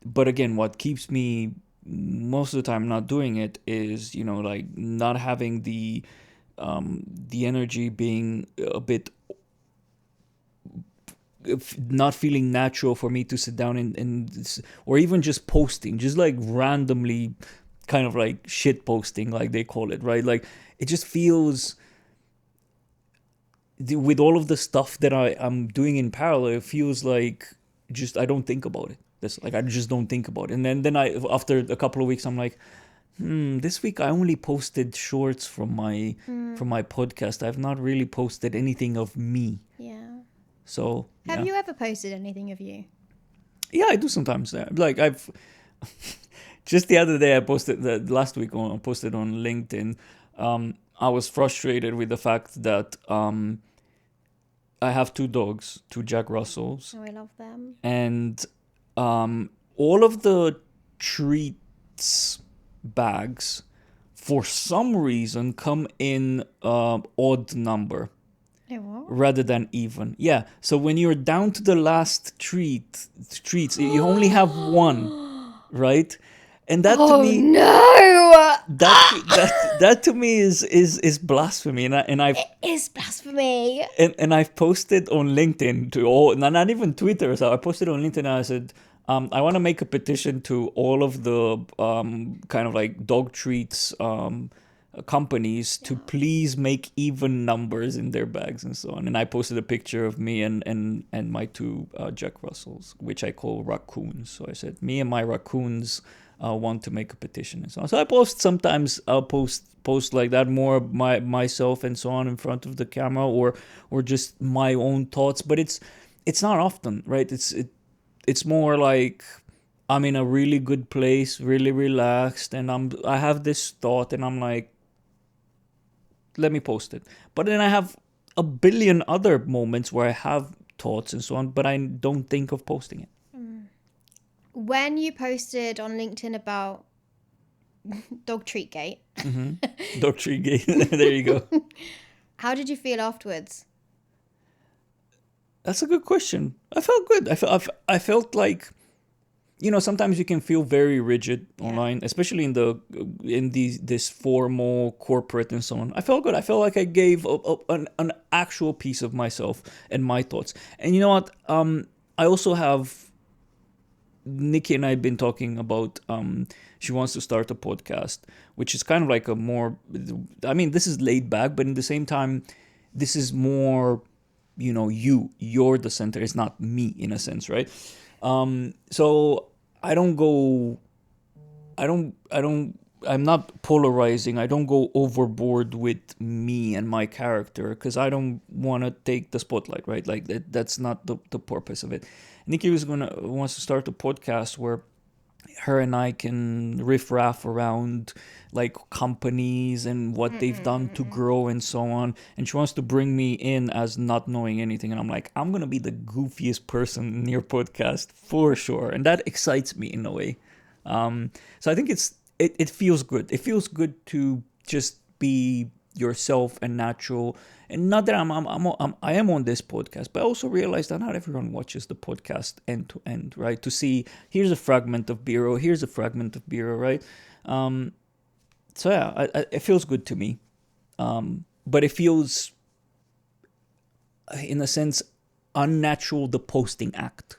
But again, what keeps me most of the time not doing it is, like, not having the energy, being a bit, not feeling natural for me to sit down and or even just posting, just like randomly, kind of like shit posting, like they call it, right? Like, it just feels, with all of the stuff that I'm doing in parallel, it feels like just I don't think about it. That's like, I just don't think about it. And then I, after a couple of weeks, I'm like, this week I only posted shorts from my podcast. I've not really posted anything of me. Yeah. So Have you ever posted anything of you? Yeah, I do sometimes. Like, I've just the other day, I posted last week I posted on LinkedIn. I was frustrated with the fact that I have 2 dogs, 2 Jack Russells. Oh, I love them. And all of the treats bags, for some reason, come in odd number. Rather than even. Yeah. So when you're down to the last treats, you only have one, right? And that to Oh me, no! that to me is blasphemy. And I've It is blasphemy. I've posted on LinkedIn to all, not even Twitter. So I posted on LinkedIn and I said, I want to make a petition to all of the kind of like dog treats companies to please make even numbers in their bags and so on. And I posted a picture of me and my two Jack Russells, which I call raccoons. So I said, me and my raccoons want to make a petition and so on. So I post sometimes. I'll post like that, more myself and so on in front of the camera, or just my own thoughts. But it's not often, right? It's more like I'm in a really good place, really relaxed, and I have this thought, and I'm like, let me post it. But then I have a billion other moments where I have thoughts and so on, but I don't think of posting it. When you posted on LinkedIn about dog treat gate, Dog tree gate. There you go. how did you feel afterwards? That's a good question. I felt good. I felt like, sometimes you can feel very rigid online, especially in this formal corporate and so on. I felt good. I felt like I gave an actual piece of myself and my thoughts. And you know what? I also have Nikki and I have been talking about. She wants to start a podcast, which is kind of like a more. I mean, this is laid back, but at the same time, this is more. You're the center. It's not me in a sense, right? So I don't go. I'm not polarizing. I don't go overboard with me and my character because I don't want to take the spotlight, right? Like that's not the purpose of it. Nikki wants to start a podcast where her and I can riff raff around like companies and what they've done to grow and so on. And she wants to bring me in as not knowing anything. And I'm like, I'm going to be the goofiest person in your podcast for sure. And that excites me in a way. So I think it feels good. It feels good to just be yourself and natural. And not that I am on this podcast, but I also realize that not everyone watches the podcast end to end, right? To see here's a fragment of Biro, here's a fragment of Biro, right? So yeah, it feels good to me, but it feels, in a sense, unnatural. The posting act.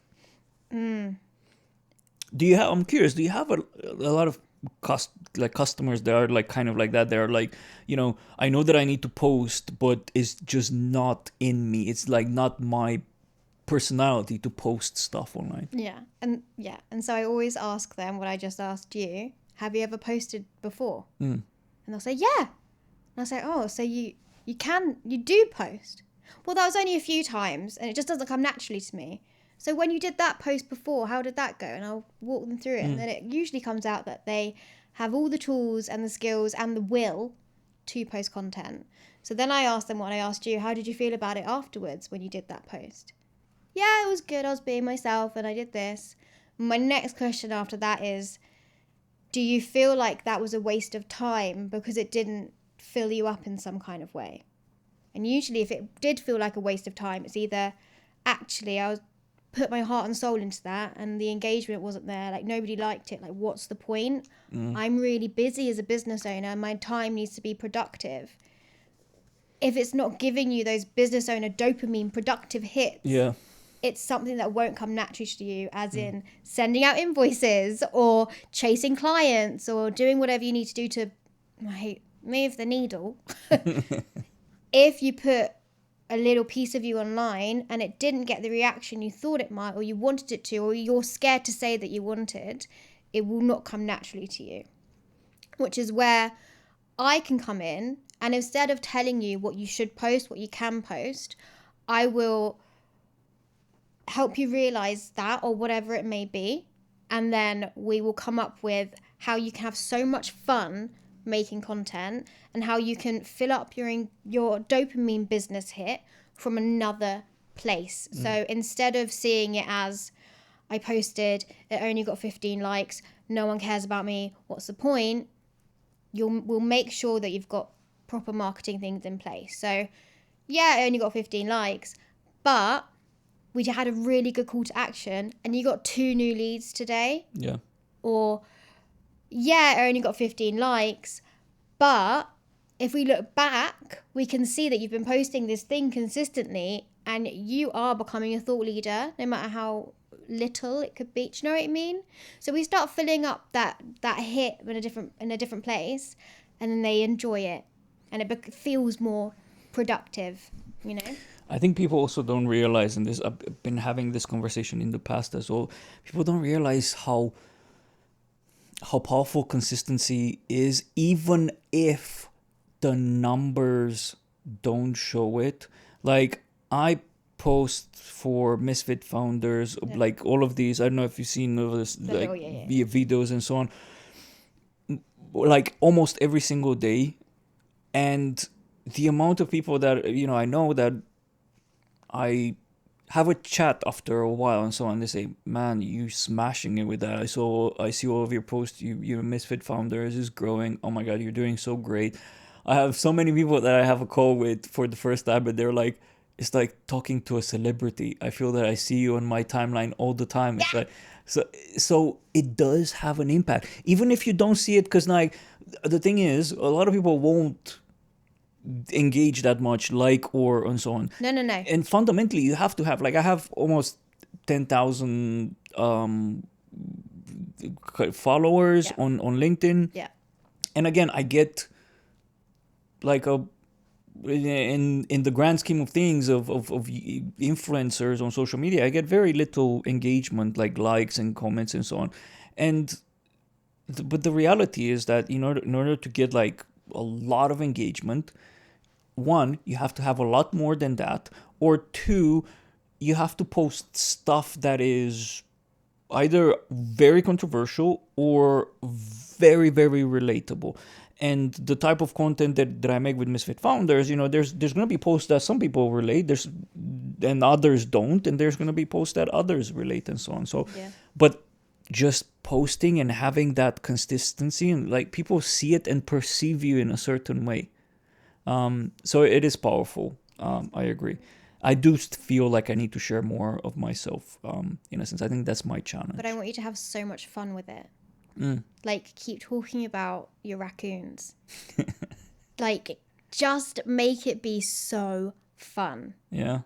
Do you have? I'm curious. Do you have a lot of customers that are like kind of like that? They're like, I know that I need to post, but it's just not in me. It's like not my personality to post stuff online. And so I always ask them what I just asked you. Have you ever posted before? And they'll say, yeah. And I'll say, oh, so you do post. Well, that was only a few times, and it just doesn't come naturally to me. So when you did that post before, how did that go? And I'll walk them through it. And then it usually comes out that they have all the tools and the skills and the will to post content. So then I asked them what I asked you. How did you feel about it afterwards when you did that post? Yeah, it was good. I was being myself and I did this. My next question after that is, do you feel like that was a waste of time because it didn't fill you up in some kind of way? And usually if it did feel like a waste of time, it's either actually I was put my heart and soul into that and the engagement wasn't there, like nobody liked it, like what's the point? I'm really busy as a business owner, my time needs to be productive. If it's not giving you those business owner dopamine productive hits, it's something that won't come naturally to you, as in sending out invoices or chasing clients or doing whatever you need to do to move the needle. If you put a little piece of you online and it didn't get the reaction you thought it might, or you wanted it to, or you're scared to say that you wanted, it will not come naturally to you. Which is where I can come in, and instead of telling you what you should post, what you can post, I will help you realize that, or whatever it may be, and then we will come up with how you can have so much fun making content and how you can fill up your dopamine business hit from another place. So instead of seeing it as, I posted, it only got 15 likes, no one cares about me, what's the point? We'll make sure that you've got proper marketing things in place. So yeah, it only got 15 likes, but we had a really good call to action and you got 2 new leads today. Yeah. Or yeah, it only got 15 likes, but if we look back, we can see that you've been posting this thing consistently and you are becoming a thought leader, no matter how little it could be. Do you know what I mean? So we start filling up that hit in a different place, and then they enjoy it, and it feels more productive, you know? I think people also don't realize, and this I've been having this conversation in the past as well. People don't realize how powerful consistency is, even if the numbers don't show it. Like, I post for Misfit Founders, Yeah. like all of these. I don't know if you've seen all this, like yeah. videos and so on. Like almost every single day, and the amount of people that I know that I have a chat after a while and so on. They say, "Man, you smashing it with that. I see all of your posts. Your Misfit Founders is growing. Oh my God, you're doing so great." I have so many people that I have a call with for the first time, but they're like, it's like talking to a celebrity. I feel that I see you on my timeline all the time. It's like, so it does have an impact, even if you don't see it. Because like the thing is, a lot of people won't engage that much, like, or and so on. No. And fundamentally, you have to have, like, I have almost 10,000 followers Yeah. on LinkedIn. Yeah. And again, I get like in the grand scheme of things of influencers on social media, I get very little engagement, like likes and comments and so on. And but the reality is that in order to get like a lot of engagement, one, you have to have a lot more than that, or two, you have to post stuff that is either very controversial or very, very relatable. And the type of content that I make with Misfit Founders, there's going to be posts that some people relate, and others don't, and there's going to be posts that others relate, and so on. So, Yeah. but just posting and having that consistency, and like people see it and perceive you in a certain way. So it is powerful. I agree. I do feel like I need to share more of myself. In a sense, I think that's my challenge. But I want you to have so much fun with it. Mm. Like, keep talking about your raccoons. Like, just make it be so fun. Yeah.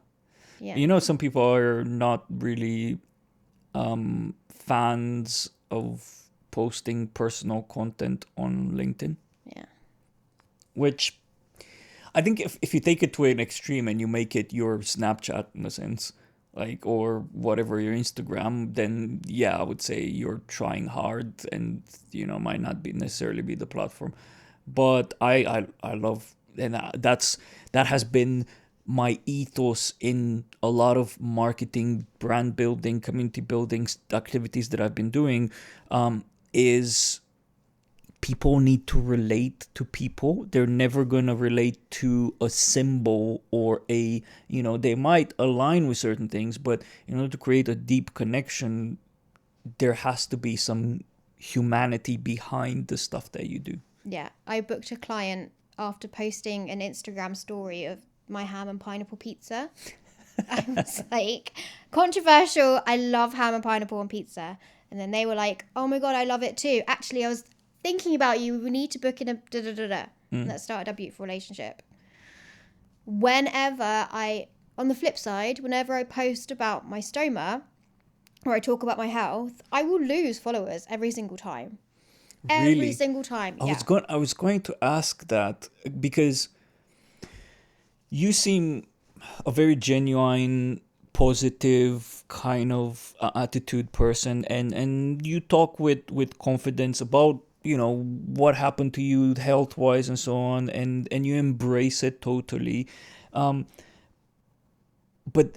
Yeah. Some people are not really fans of posting personal content on LinkedIn. Yeah. Which I think if you take it to an extreme and you make it your Snapchat in a sense, like, or whatever, your Instagram, then yeah, I would say you're trying hard, and might not be necessarily be the platform. But I love, and that has been my ethos in a lot of marketing, brand building, community building activities that I've been doing, is people need to relate to people. They're never going to relate to a symbol or they might align with certain things, but in order to create a deep connection, there has to be some humanity behind the stuff that you do. Yeah. I booked a client after posting an Instagram story of my ham and pineapple pizza. I was like, controversial. I love ham and pineapple on pizza. And then they were like, oh my God, I love it too. Actually, I was thinking about you. We need to book in a da-da-da-da. And that started a beautiful relationship. On the flip side, whenever I post about my stoma or I talk about my health, I will lose followers every single time. Really? Every single time. Yeah. I was going to ask that because you seem a very genuine, positive kind of attitude person, and you talk with confidence about what happened to you health wise and so on, and you embrace it totally. But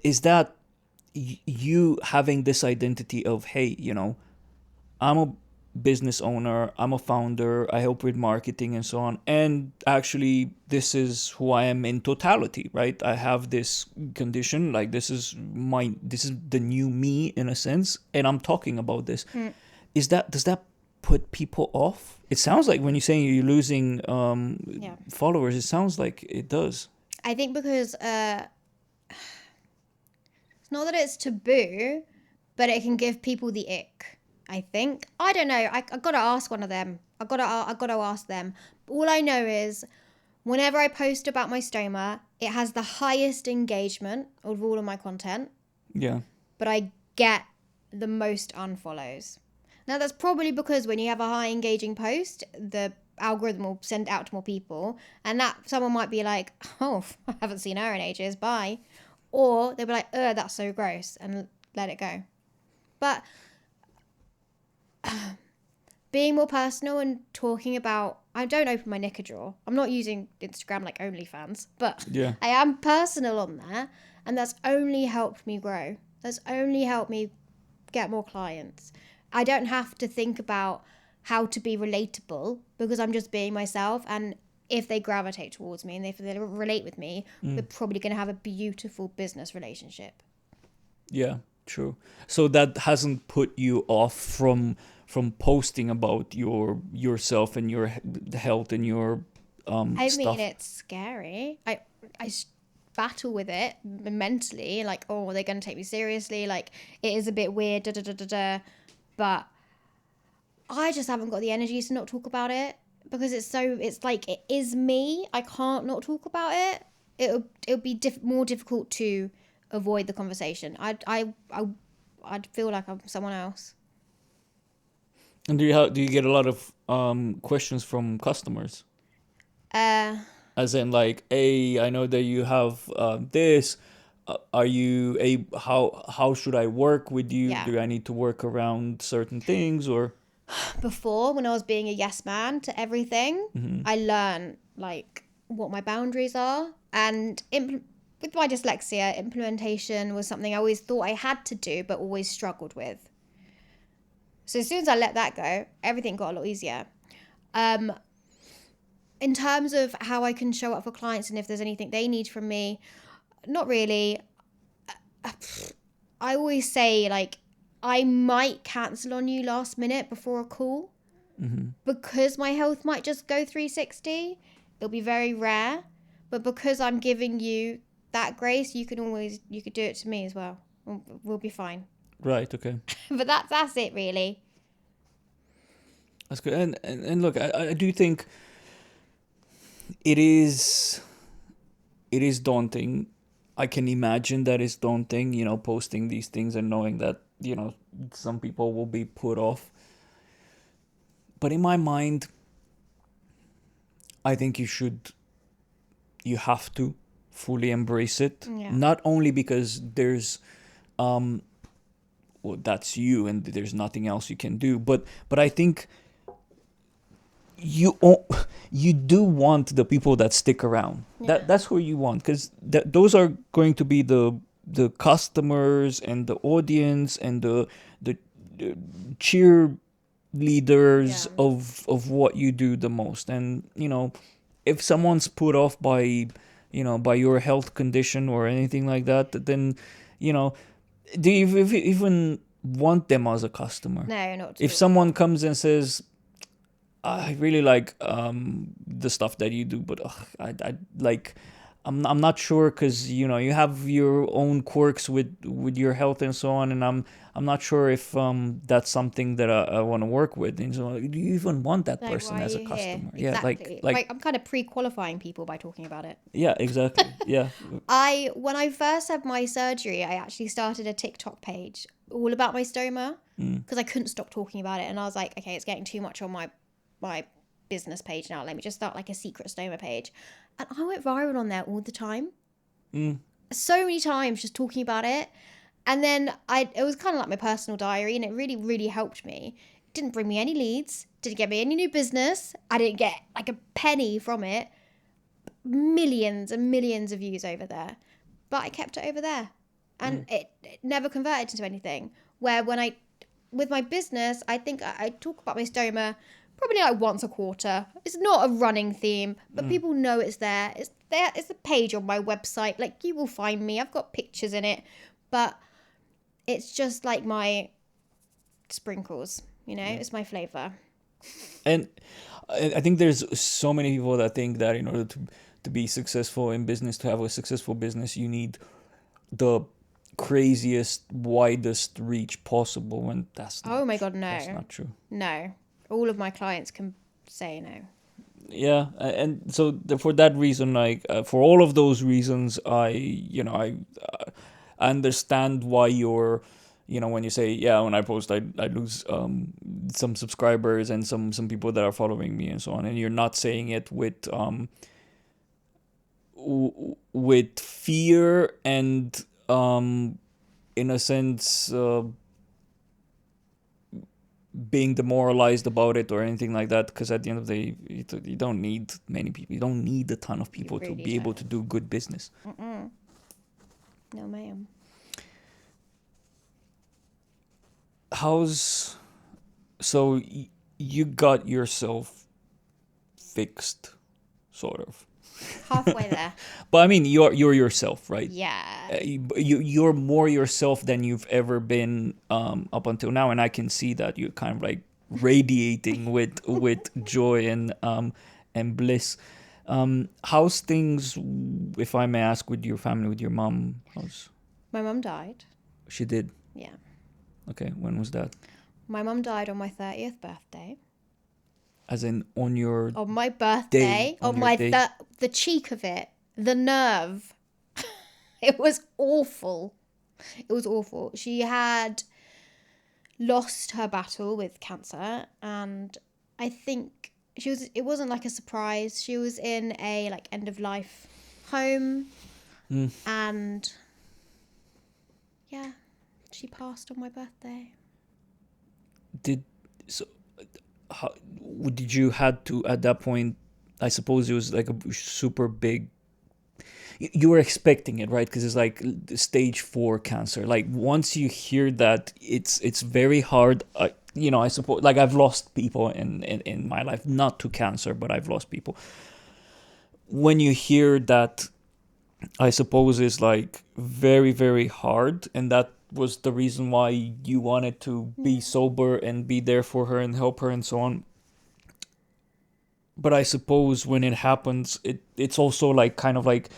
is that you having this identity of, hey, I'm a business owner, I'm a founder, I help with marketing and so on. And actually, this is who I am in totality, right? I have this condition, like this is the new me in a sense, and I'm talking about this. Does that put people off? It sounds like when you're saying you're losing followers, it sounds like it does. I think because it's not that it's taboo, but it can give people the ick. I think. I don't know. I gotta ask one of them. I gotta ask them. All I know is whenever I post about my stoma, it has the highest engagement of all of my content, Yeah. but I get the most unfollows. Now that's probably because when you have a high engaging post, the algorithm will send it out to more people, and that someone might be like, "Oh, I haven't seen her in ages. Bye," or they'll be like, "Oh, that's so gross," and let it go. But being more personal and talking about, I don't open my knicker drawer. I'm not using Instagram like OnlyFans, but Yeah. I am personal on there, and that's only helped me grow. That's only helped me get more clients. I don't have to think about how to be relatable because I'm just being myself, and if they gravitate towards me and if they relate with me, we're probably going to have a beautiful business relationship. Yeah, true. So that hasn't put you off from posting about yourself and your health and your I stuff. mean, it's scary. I battle with it mentally, like, oh, are they going to take me seriously? Like, it is a bit weird, da da da da da. But I just haven't got the energy to not talk about it because it's like it is me. I can't not talk about it. It'll be more difficult to avoid the conversation. I'd feel like I'm someone else. And do you get a lot of questions from customers? Uh, As in, like, hey, I know that you have this. Are you a how should I work with you? yeah. Do I need to work around certain things or? Before, when I was being a yes man to everything, Mm-hmm. I learned like what my boundaries are, and with my dyslexia, implementation was something I always thought I had to do, but always struggled with. So as soon as I let that go, everything got a lot easier. Um, in terms of how I can show up for clients and if there's anything they need from me, not really. I always say like I might cancel on you last minute before a call Mm-hmm. because my health might just go 360. It'll be very rare, but because I'm giving you that grace, you could do it to me as well. We'll be fine. Right. Okay. But that's it really. That's good. And look, I do think it is daunting. I can imagine that it's daunting, posting these things and knowing that, some people will be put off. But in my mind, I think you have to fully embrace it. Yeah. Not only because there's, well, that's you and there's nothing else you can do, but I think you you do want the people that stick around. Yeah. That's who you want, because those are going to be the customers and the audience and the cheerleaders Yeah. of what you do the most. And if someone's put off by by your health condition or anything like that, then do you even want them as a customer? No, not at If all. someone comes and says, I really like the stuff that you do, but I like I'm not sure, because you have your own quirks with your health and so on, and I'm not sure if that's something that I want to work with. And so, do you even want that Like, person why are as a you here? customer? Exactly. Yeah, like I'm kind of pre-qualifying people by talking about it. yeah, exactly, yeah, When I first had my surgery, I actually started a TikTok page all about my stoma because I couldn't stop talking about it, and I was like, okay, it's getting too much on my business page now. Let me just start like a secret stoma page, and I went viral on there all the time. So many times just talking about it, and then it was kind of like my personal diary, and it really really helped me. It didn't bring me any leads, didn't get me any new business, I didn't get like a penny from it. Millions and millions of views over there, but I kept it over there, and it never converted into anything. Where when with my business, I think I talk about my stoma probably like once a quarter. It's not a running theme, but people know it's there. It's there. It's a page on my website. Like, you will find me. I've got pictures in it, but it's just like my sprinkles. It's my flavor. and I think there's so many people that think that in order to be successful in business, to have a successful business, you need the craziest, widest reach possible, and that's not Oh my God, that's no. not true. No. All of my clients can say no. Yeah, and so for that reason, like for all of those reasons, I understand why you're, when you say, yeah, when I post, I lose some subscribers and some people that are following me and so on, and you're not saying it with fear and in a sense being demoralized about it or anything like that, because at the end of the day, you don't need many people, you don't need a ton of You people to really be able don't. to do good business. Mm-mm. No, ma'am. How's so you got yourself fixed, sort of. Halfway there. But I mean, you're yourself, right? Yeah. You're more yourself than you've ever been up until now, and I can see that you're kind of like radiating with joy and bliss. How's things, if I may ask, with your family, with your mom? How's My mum died. she did? Yeah. Okay, when was that? My mum died on my 30th birthday. As in on your On my day, birthday. on On your my day? the cheek of it. The nerve. It was awful. It was awful. She had lost her battle with cancer, and I think it wasn't like a surprise. She was in a like end of life home, and yeah, she passed on my birthday. Did so? How did you had to at that point? I suppose it was like a super big. You were expecting it, right? Because it's like stage 4 cancer. Like once you hear that, it's very hard. I suppose like I've lost people in my life, not to cancer, but I've lost people. When you hear that, I suppose is like very very hard, and that was the reason why you wanted to be sober and be there for her and help her and so on. But I suppose when it happens, it's also like kind of like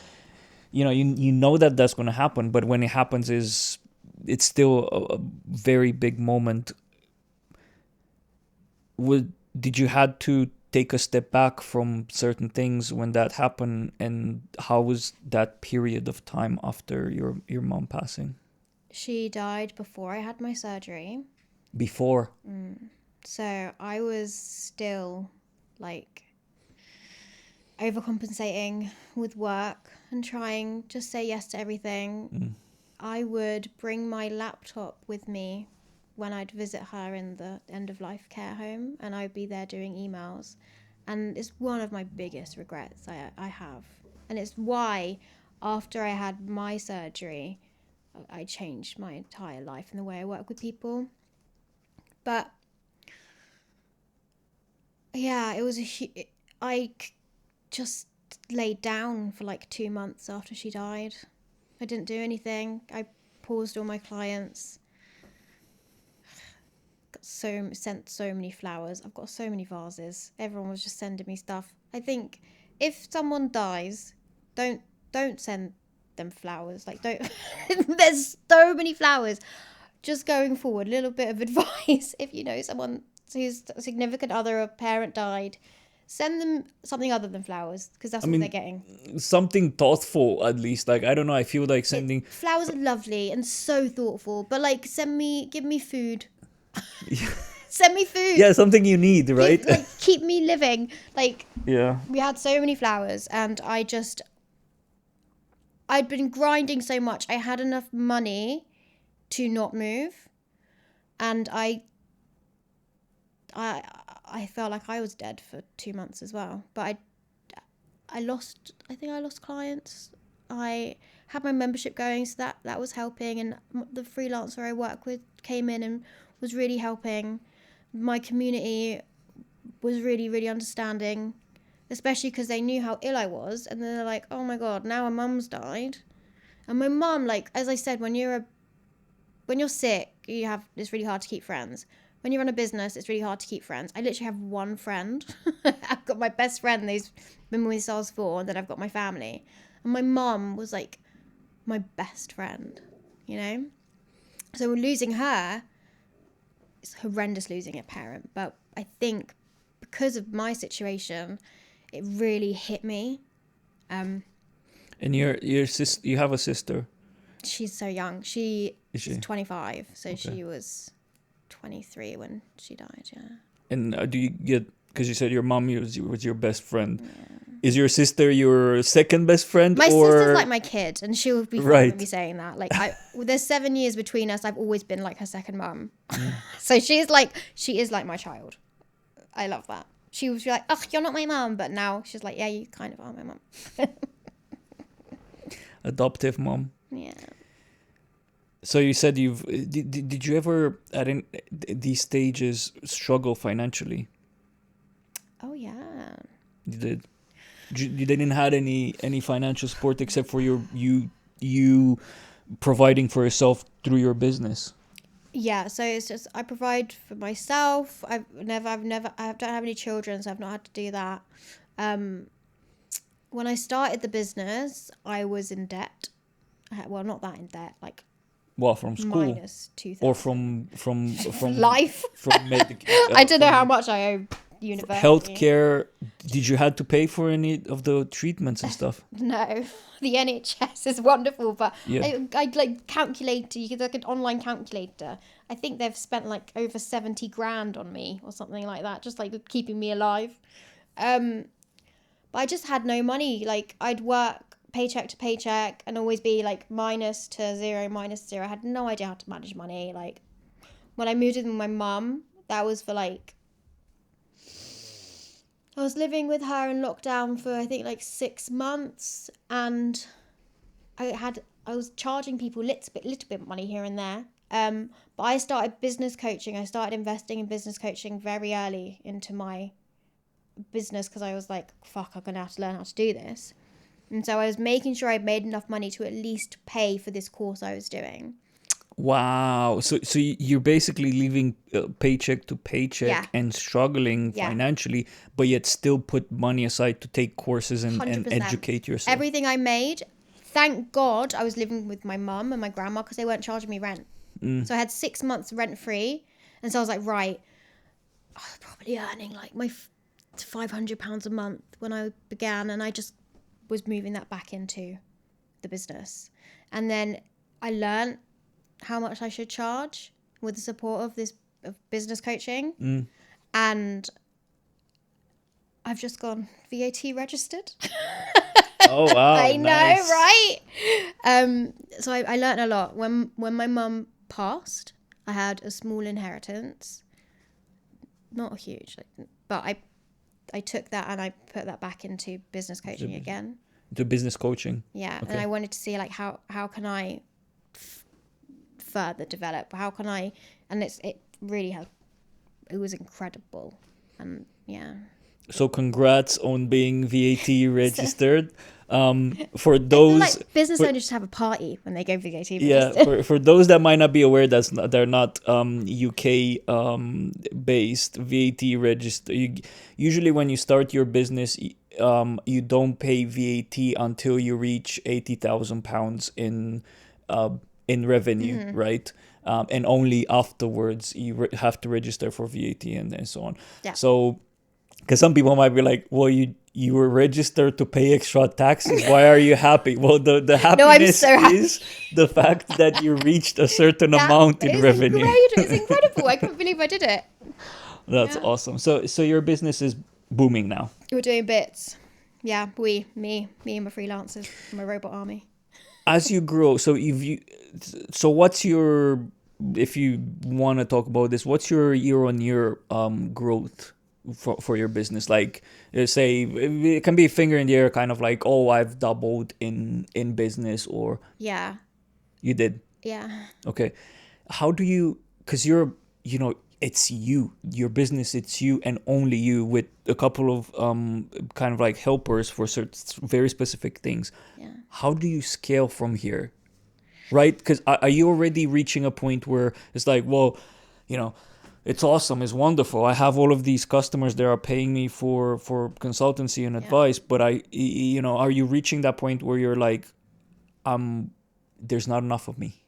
you know that that's going to happen, but when it happens, it's still a very big moment. Did you had to take a step back from certain things when that happened, and how was that period of time after your mom passing? She died before I had my surgery. Before. So I was still like overcompensating with work and trying to say yes to everything. I would bring my laptop with me when I'd visit her in the end of life care home, and I'd be there doing emails. And it's one of my biggest regrets I have. And it's why, after I had my surgery, I changed my entire life and the way I work with people. But yeah, I just laid down for like 2 months after she died. I didn't do anything. I paused all my clients. Sent so many flowers. I've got so many vases. Everyone was just sending me stuff. I think if someone dies, don't send them flowers. Like don't. There's so many flowers. Just going forward, a little bit of advice. If you know someone whose significant other or parent died, send them something other than flowers, because that's I what they're mean, getting. something thoughtful at least. Like I don't know, I feel like sending. Flowers are lovely and so thoughtful, but like give me food. Send me food. Yeah, something you need, right? Keep me living. Like Yeah. we had so many flowers, and I'd been grinding so much. I had enough money to not move, and I felt like I was dead for 2 months as well. But I think I lost clients. I had my membership going, so that was helping, and the freelancer I work with came in and was really helping. My community was really, really understanding, especially because they knew how ill I was, and they're like, oh my God, now my mum's died. And my mum, like, as I said, when you're sick, it's really hard to keep friends. When you run a business, it's really hard to keep friends. I literally have one friend. I've got my best friend who's been with me since I was 4, and then I've got my family. And my mum was like my best friend. you know? So losing her, it's horrendous losing a parent. But I think because of my situation, it really hit me. And your sister, you have a sister, She's so young. She is is she? 25. So Okay. she was 23 when she died, yeah. And do you get, because you said your mom was your best friend. Yeah. Is your sister your second best friend? My or sister's like my kid, and she will be fine Right. with me saying that. Like, there's 7 years between us. I've always been like her second mum. So she is like my child. I love that. She was like, "Oh, you're not my mum," but now she's like, "Yeah, you kind of are my mum." adoptive mom? Yeah. So you said did you ever at these stages struggle financially? Oh yeah. You did. You didn't had any financial support except for you providing for yourself through your business. Yeah, so it's just I provide for myself. I don't have any children, so I've not had to do that. When I started the business, I was in debt. Well, not that in debt, like Well, from school minus 2,000. or from Life. from I don't know how much I owe university. healthcare. Did you had to pay for any of the treatments and stuff? No, the NHS is wonderful, but Yeah. I like calculator. You could like an online calculator. I think they've spent like over 70 grand on me or something like that, just like keeping me alive. But I just had no money. Like I'd work paycheck to paycheck and always be like minus to zero, minus zero. I had no idea how to manage money. Like when I moved in with my mum, that was for like I was living with her in lockdown for I think like 6 months, and I was charging people little bit money here and there. But I started business coaching. I started investing in business coaching very early into my business because I was like, fuck, I'm gonna have to learn how to do this. And so I was making sure I made enough money to at least pay for this course I was doing. Wow. So you're basically living paycheck to paycheck Yeah. and struggling Yeah. financially, but yet still put money aside to take courses and 100%. educate yourself. Everything I made, thank God I was living with my mum and my grandma because they weren't charging me rent. So I had 6 months rent free. And so I was like, right, I was probably earning like my £500 a month when I began, and I just was moving that back into the business. And then I learned how much I should charge with the support of this of business coaching. And I've just gone VAT registered. Oh wow. I know, nice. right? So I learned a lot. When my mum passed, I had a small inheritance. Not huge, but I took that and I put that back into business coaching again. To business coaching. Yeah, Okay. and I wanted to see like how can I further develop? How can I? And it really has. It was incredible, and yeah. So congrats on being VAT registered. For those Like business owners just have a party when they go VAT registered. yeah, for those that might not be aware, they're not UK based VAT register. Usually when you start your business, you don't pay VAT until you reach £80,000 in revenue, right? And only afterwards you have to register for VAT and so on. Yeah. So, because some people might be like, well, you were registered to pay extra taxes. Why are you happy? Well, the happiness so happy. is the fact that you reached a certain amount in revenue. It's incredible. I couldn't believe I did it. That's awesome. So your business is booming now. We're doing bits. Yeah, me and my freelancers, my robot army. As you grow, so what's your, if you want to talk about this, what's your year-on-year growth for your business? Like, say it can be a finger in the air, kind of like, oh, I've doubled in business, or Yeah. you did. Yeah. Okay. How do you, because it's your business, it's you and only you, with a couple of kind of like helpers for certain very specific things. Yeah. How do you scale from here? Right? Because are you already reaching a point where it's like, well, it's awesome, it's wonderful, I have all of these customers that are paying me for consultancy and advice, but are you reaching that point where you're like, there's not enough of me?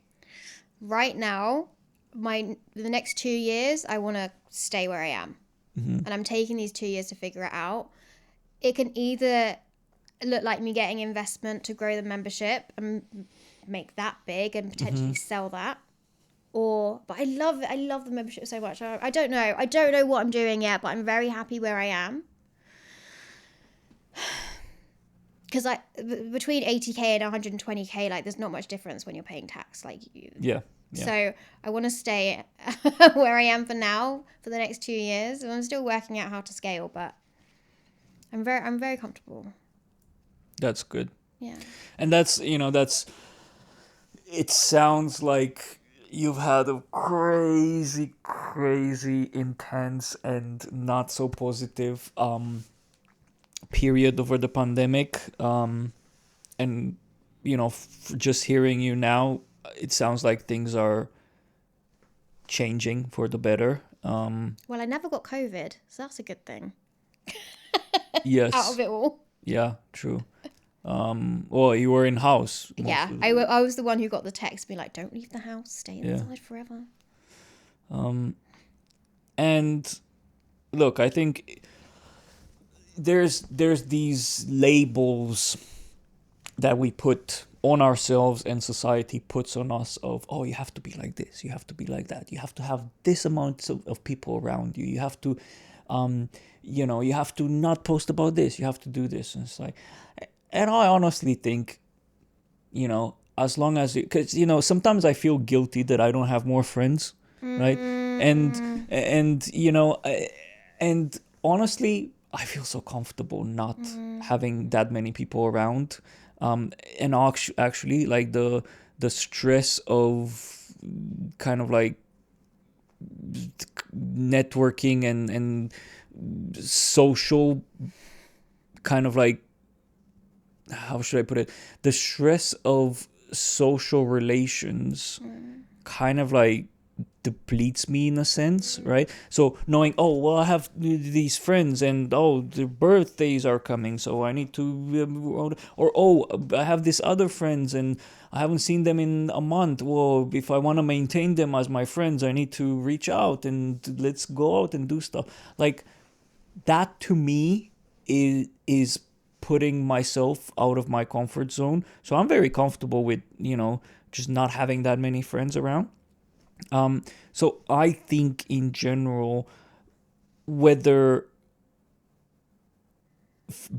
right now, the next 2 years, I want to stay where I am. And I'm taking these 2 years to figure it out. It can either look like me getting investment to grow the membership and make that big and potentially sell that. But I love it. I love the membership so much. I don't know. I don't know what I'm doing yet, but I'm very happy where I am. Because between 80K and 120K, like there's not much difference when you're paying tax. Like you. Yeah. So I want to stay where I am for now for the next 2 years. And I'm still working out how to scale, but I'm very comfortable. That's good. Yeah. And that's, it sounds like you've had a crazy, crazy, intense, and not so positive period over the pandemic. And, just hearing you now, it sounds like things are changing for the better. Well, I never got COVID, so that's a good thing. Yes. Out of it all. Yeah, true. Well, you were in house. Yeah, I was the one who got the text, be like, "Don't leave the house, stay inside forever." And look, I think there's these labels that we put on ourselves and society puts on us of, oh, you have to be like this, you have to be like that, you have to have this amount of people around you, you have to you have to not post about this, you have to do this. And it's like, and I honestly think, as long as because sometimes I feel guilty that I don't have more friends, right? And and honestly, I feel so comfortable not having that many people around. And actually, like the stress of kind of like networking and social kind of like, how should I put it? The stress of social relations kind of like depletes me in a sense, right? So knowing, oh, well, I have these friends and, oh, their birthdays are coming, so I need to, or, oh, I have these other friends and I haven't seen them in a month. Well, if I want to maintain them as my friends, I need to reach out and let's go out and do stuff. Like, that to me is putting myself out of my comfort zone. So I'm very comfortable with, just not having that many friends around. So I think in general, whether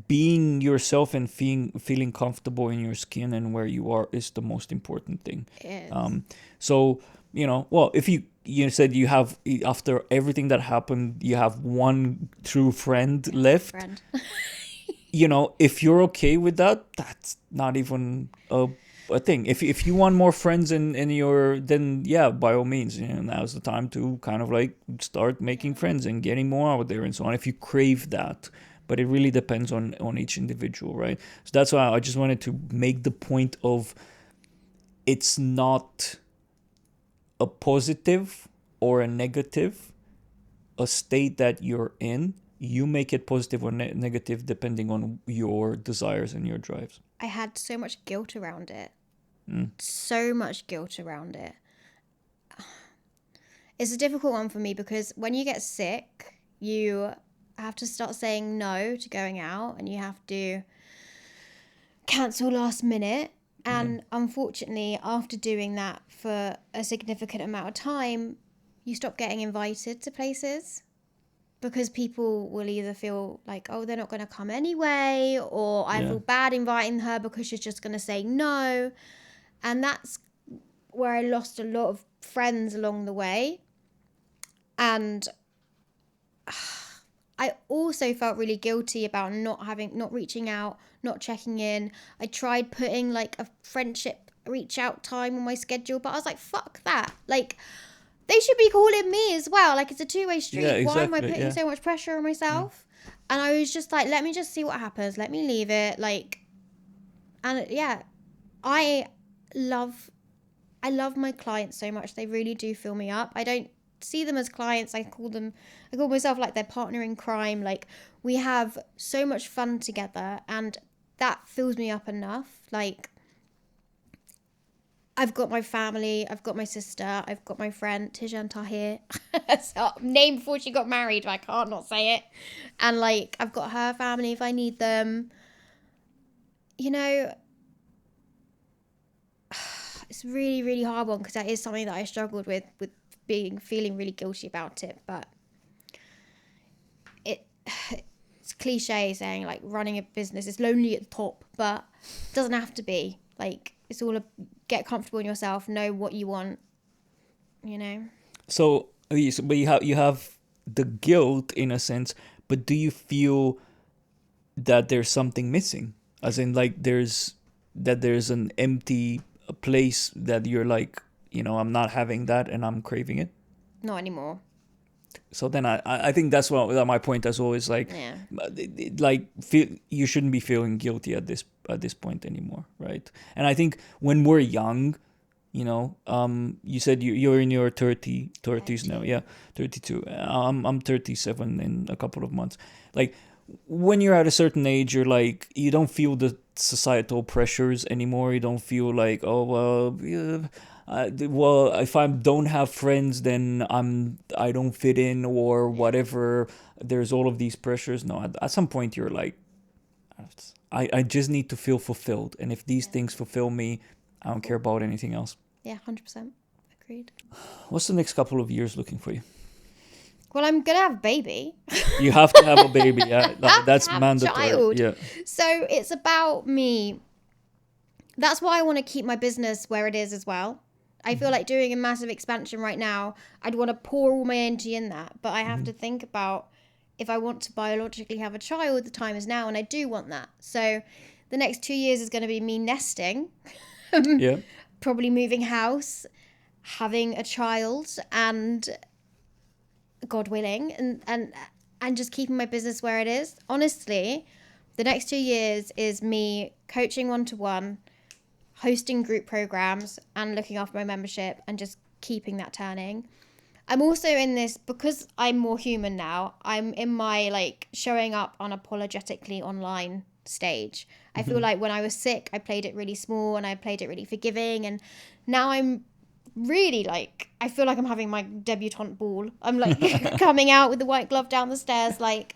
being yourself and feeling comfortable in your skin and where you are is the most important thing. So, well, if you said you have, after everything that happened, you have one true friend left. If you're okay with that, that's not even a thing. If you want more friends in your, then yeah, by all means, now's the time to kind of like start making friends and getting more out there and so on, if you crave that. But it really depends on each individual, right? So that's why I just wanted to make the point of, it's not a positive or a negative, a state that you're in. You make it positive or negative depending on your desires and your drives. I had so much guilt around it. So much guilt around it. It's a difficult one for me because when you get sick, you have to start saying no to going out and you have to cancel last minute. And unfortunately, after doing that for a significant amount of time, you stop getting invited to places because people will either feel like, oh, they're not going to come anyway, or I feel bad inviting her because she's just going to say no. And that's where I lost a lot of friends along the way. And I also felt really guilty about not reaching out, not checking in. I tried putting like a friendship reach out time on my schedule, but I was like, fuck that. Like, they should be calling me as well. Like, it's a two-way street. Yeah, exactly. Why am I putting so much pressure on myself? And I was just like, let me just see what happens. Let me leave it. Like, and yeah, I love my clients so much. They really do fill me up. I don't see them as clients. I call myself like their partner in crime. Like, we have so much fun together and that fills me up enough. Like, I've got my family, I've got my sister, I've got my friend Tijan Tahir. So, name before she got married, but I can't not say it. And like, I've got her family if I need them. You know, it's really, really hard one because that is something that I struggled with feeling really guilty about it. But it's cliche saying like running a business is lonely at the top, but it doesn't have to be. Like, it's all get comfortable in yourself, know what you want, you know. So, but you have the guilt in a sense, but do you feel that there's something missing? As in, like, there's an empty place that you're like, I'm not having that and I'm craving it. Not anymore. So then I think that's what my point as always, like, Yeah. you shouldn't be feeling guilty at this point anymore, right? And I think when we're young, you said you're in your 30s now, yeah, 32. I'm 37 in a couple of months. Like, when you're at a certain age, you're like, you don't feel the societal pressures anymore. You don't feel like, oh well, yeah, well, if I don't have friends, then I don't fit in or whatever. There's all of these pressures. No, at some point you're like, I just need to feel fulfilled, and if these things fulfill me, I don't care about anything else. Yeah, 100%. Agreed. What's the next couple of years looking for you? Well, I'm gonna have a baby. You have to have a baby. Yeah, that's have mandatory. a child. Yeah. So it's about me. That's why I want to keep my business where it is as well. I feel like doing a massive expansion right now, I'd want to pour all my energy in that. But I have to think about if I want to biologically have a child, the time is now, and I do want that. So the next 2 years is going to be me nesting, Yeah. probably moving house, having a child, and God willing, and just keeping my business where it is. Honestly, the next 2 years is me coaching one-to-one, hosting group programs, and looking after my membership and just keeping that turning. I'm also in this, because I'm more human now, I'm in my like showing up unapologetically online stage. I feel like when I was sick, I played it really small and I played it really forgiving, and now I'm really like, I feel like I'm having my debutante ball. I'm like coming out with the white glove down the stairs, like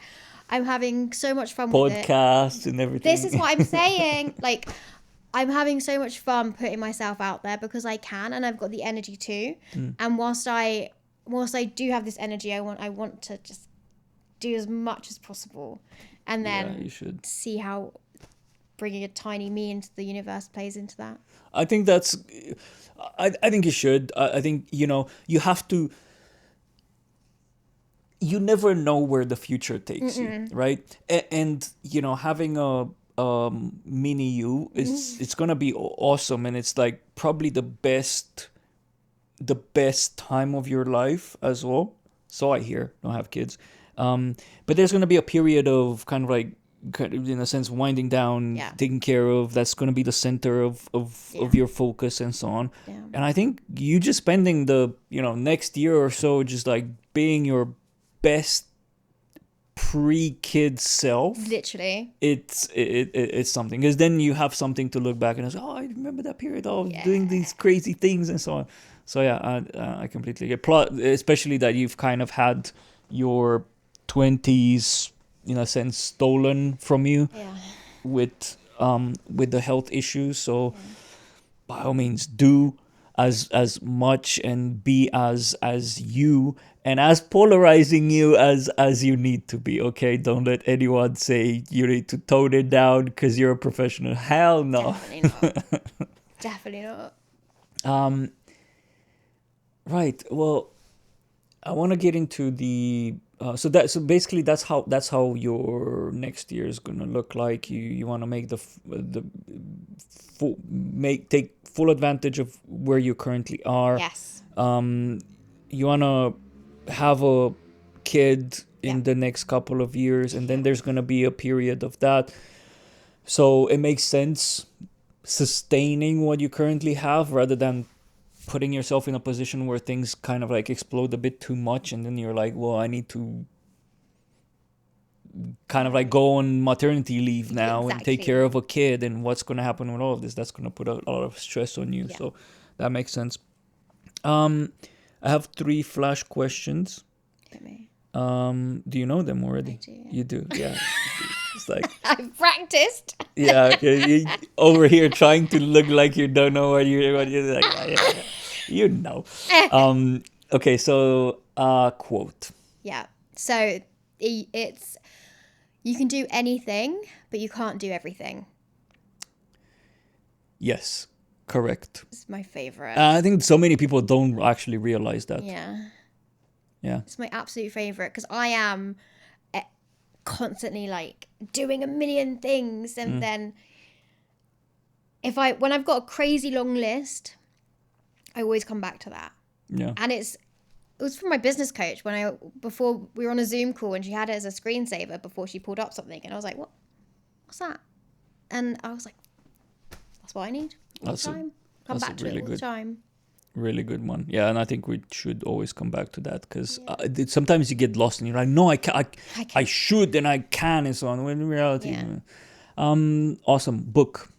I'm having so much fun with it. Podcasts and everything. This is what I'm saying. Like, I'm having so much fun putting myself out there because I can, and I've got the energy to. And whilst I do have this energy, I want to just do as much as possible, and then you should see how bringing a tiny me into the universe plays into that. I think that's. I think you should. I think you have to. You never know where the future takes you, right? And having a mini you is it's gonna be awesome, and it's like probably the best time of your life as well. So I hear. Don't have kids, but there's gonna be a period of kind of in a sense winding down, taking care of. That's gonna be the center of your focus and so on. Yeah. And I think you just spending the next year or so just like being your best pre-kid self, Literally, it's something, because then you have something to look back and say, oh, I remember that period of doing these crazy things and so on. So yeah, I completely get. Plus, especially that you've kind of had your 20s in a sense stolen from you with the health issues. So by all means, do as much and be as you and as polarizing you as you need to be. Okay, don't let anyone say you need to tone it down because you're a professional. Hell no. definitely not. Definitely not. Right. Well, I want to get into the so basically that's how your next year is gonna look like. You want to make take full advantage of where you currently are. Yes. You want to have a kid in the next couple of years, and then there's gonna be a period of that. So it makes sense sustaining what you currently have rather than putting yourself in a position where things kind of like explode a bit too much, and then you're like, well, I need to kind of like go on maternity leave now and take care of a kid, and what's going to happen with all of this? That's going to put a lot of stress on you. So That makes sense. I have 3 flash questions. Hit me. Do you know them already? I do, yeah. You do, yeah. It's like, I've practiced. yeah, you over here trying to look like you don't know what you're like. Yeah. You know. Okay, so quote. Yeah. So it's you can do anything, but you can't do everything. Yes, correct. It's my favorite. I think so many people don't actually realize that. Yeah. Yeah. It's my absolute favorite because I am constantly like doing a million things, and then when I've got a crazy long list, I always come back to that. Yeah. And it was from my business coach before we were on a Zoom call, and she had it as a screensaver before she pulled up something, and I was like, what's that? And I was like, that's what I need all the time. Come back to it all the time. Really good one. Yeah, and I think we should always come back to that because sometimes you get lost and you're like, no, I should and I can and so on. When in reality, awesome book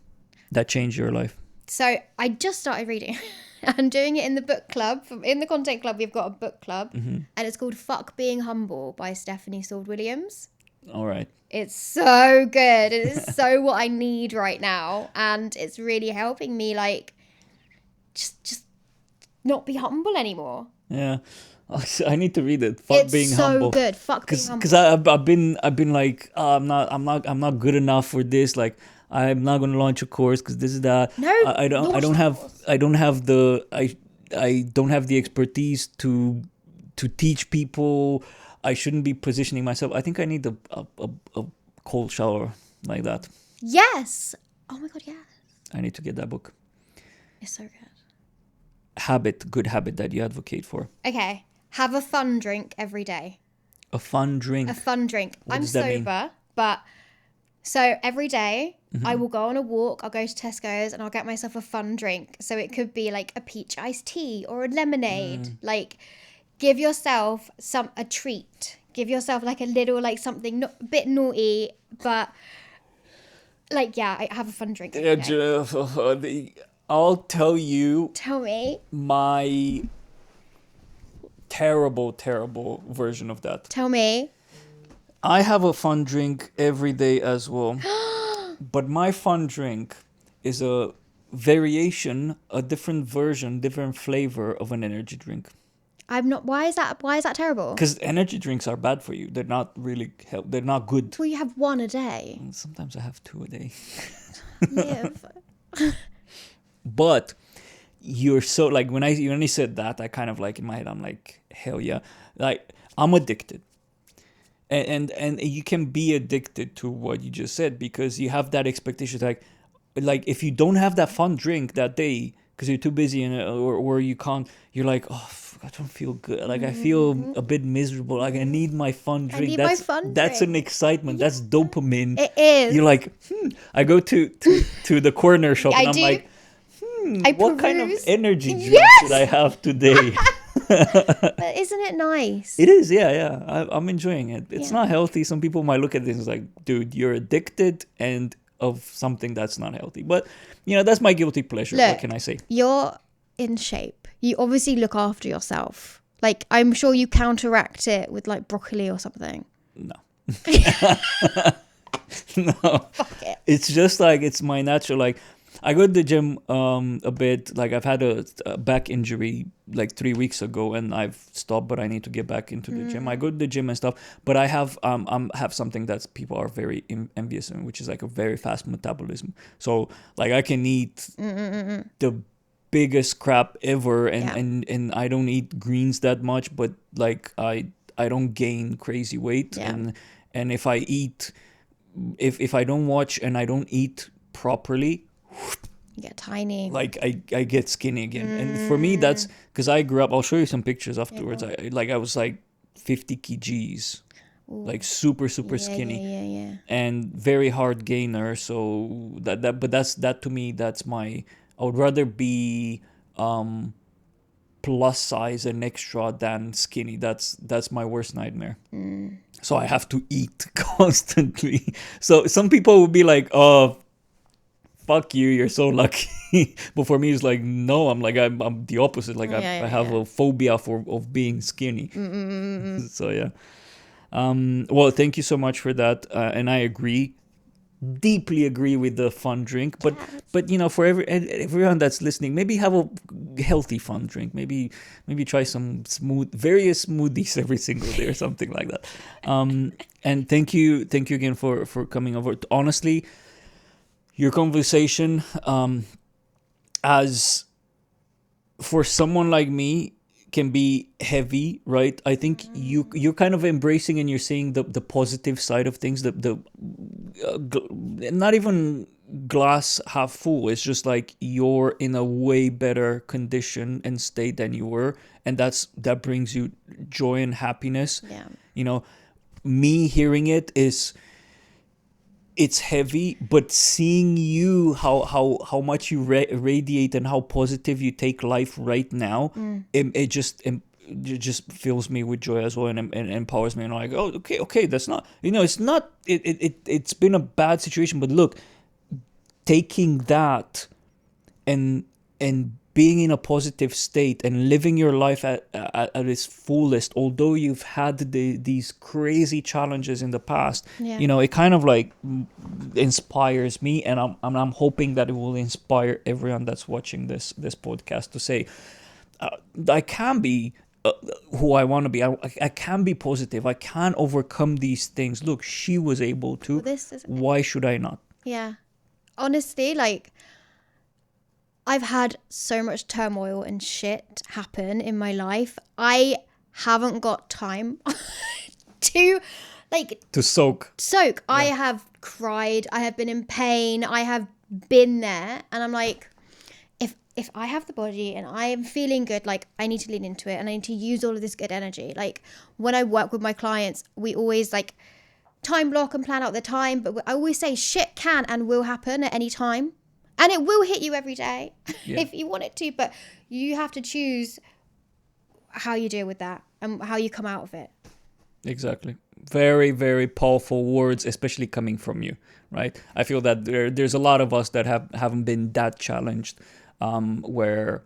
that changed your life. So I just started reading. I'm doing it in the book club. In the content club, we've got a book club, and it's called Fuck Being Humble by Stephanie Sword-Williams. All right. It's so good. It is so what I need right now, and it's really helping me like just not be humble anymore. Yeah, I need to read it. Fuck Being Humble. It's so good. Fuck Being Humble. Because I've been like, I'm not good enough for this. Like, I'm not going to launch a course because this is that. No, I don't have the expertise to teach people. I shouldn't be positioning myself. I think I need a cold shower like that. Yes. Oh my God, yes. I need to get that book. It's so good. Good habit that you advocate for. Okay. Have a fun drink every day. A fun drink. I'm sober, but so every day I will go on a walk, I'll go to Tesco's and I'll get myself a fun drink. So it could be like a peach iced tea or a lemonade. Like, give yourself a treat. Give yourself like a little, like something a bit naughty, but like, yeah, I have a fun drink. I'll tell you. Tell me. My terrible version of that. Tell me. I have a fun drink every day as well. But my fun drink is a variation, a different version, different flavor of an energy drink. I'm not. Why is that terrible? Because energy drinks are bad for you. They're not really they're not good. Well, you have one a day. Sometimes I have 2 a day. Live. But you're so like when you said that, I kind of like in my head I'm like, hell yeah. Like, I'm addicted. And you can be addicted to what you just said because you have that expectation like if you don't have that fun drink that day because you're too busy or you can't, you're like, oh, I don't feel good. Like, I feel a bit miserable. Like, I need my fun drink. That's an excitement. That's dopamine. It is. You're like, I go to the corner shop and I'm like, what kind of energy drink should I have today? But isn't it nice? It is, yeah. I'm enjoying it. It's not healthy. Some people might look at this and like, dude, you're addicted and of something that's not healthy. But, that's my guilty pleasure. Look, what can I say? You're in shape. You obviously look after yourself. Like, I'm sure you counteract it with like broccoli or something. No. No. Fuck it. It's just like, it's my natural, like, I go to the gym a bit. Like, I've had a back injury like 3 weeks ago, and I've stopped, but I need to get back into the gym. I go to the gym and stuff, but I have have something that people are very envious in, which is like a very fast metabolism. So like I can eat the biggest crap ever, and I don't eat greens that much, but like I don't gain crazy weight, and if I eat, if I don't watch and I don't eat properly, you get tiny. Like I get skinny again. And for me, that's because I grew up. I'll show you some pictures afterwards. I was like 50 kgs. Ooh. Like super skinny. Yeah. And very hard gainer. So that to me, that's my, I would rather be plus size and extra than skinny. That's my worst nightmare. So I have to eat constantly. So some people would be like, oh, fuck you, you're so lucky. But for me, it's like, no, I'm the opposite. Like I have a phobia of being skinny. So yeah. Well, thank you so much for that. And I agree, deeply agree with the fun drink. But you know, for everyone that's listening, maybe have a healthy fun drink. Maybe try some various smoothies every single day or something like that. And thank you again for coming over. Honestly, your conversation, as for someone like me, can be heavy, right? I think you're kind of embracing and you're seeing the positive side of things, the not even glass half full. It's just like you're in a way better condition and state than you were, and that brings you joy and happiness. Yeah. You know, me hearing it's heavy, but seeing you how much you radiate and how positive you take life right now, it just fills me with joy as well, and empowers me. And I'm like, oh, okay, that's not, it's not, it's been a bad situation, but look, taking that and being in a positive state and living your life at its fullest, although you've had these crazy challenges in the past, it kind of like inspires me, and I'm hoping that it will inspire everyone that's watching this podcast to say, I can be who I want to be. I can be positive. I can overcome these things. Look, she was able to. Well, this is Why should I not? Yeah. Honestly, like, I've had so much turmoil and shit happen in my life. I haven't got time to, like, To soak. Yeah. I have cried. I have been in pain. I have been there. And I'm like, if I have the body and I am feeling good, like, I need to lean into it and I need to use all of this good energy. Like, when I work with my clients, we always, like, time block and plan out the time. But I always say shit can and will happen at any time. And it will hit you every day if you want it to. But you have to choose how you deal with that and how you come out of it. Exactly. Very, very powerful words, especially coming from you, right? I feel that there's a lot of us that haven't been that challenged, where,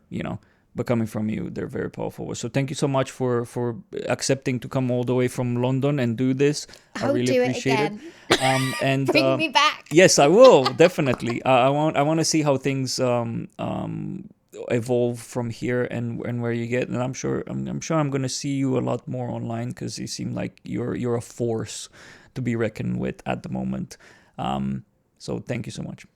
but coming from you, they're very powerful. So thank you so much for accepting to come all the way from London and do this. I really appreciate it. And bring me back. Yes, I will definitely. I want to see how things evolve from here and where you get. And I'm sure I'm going to see you a lot more online, because you seem like you're a force to be reckoned with at the moment. So thank you so much.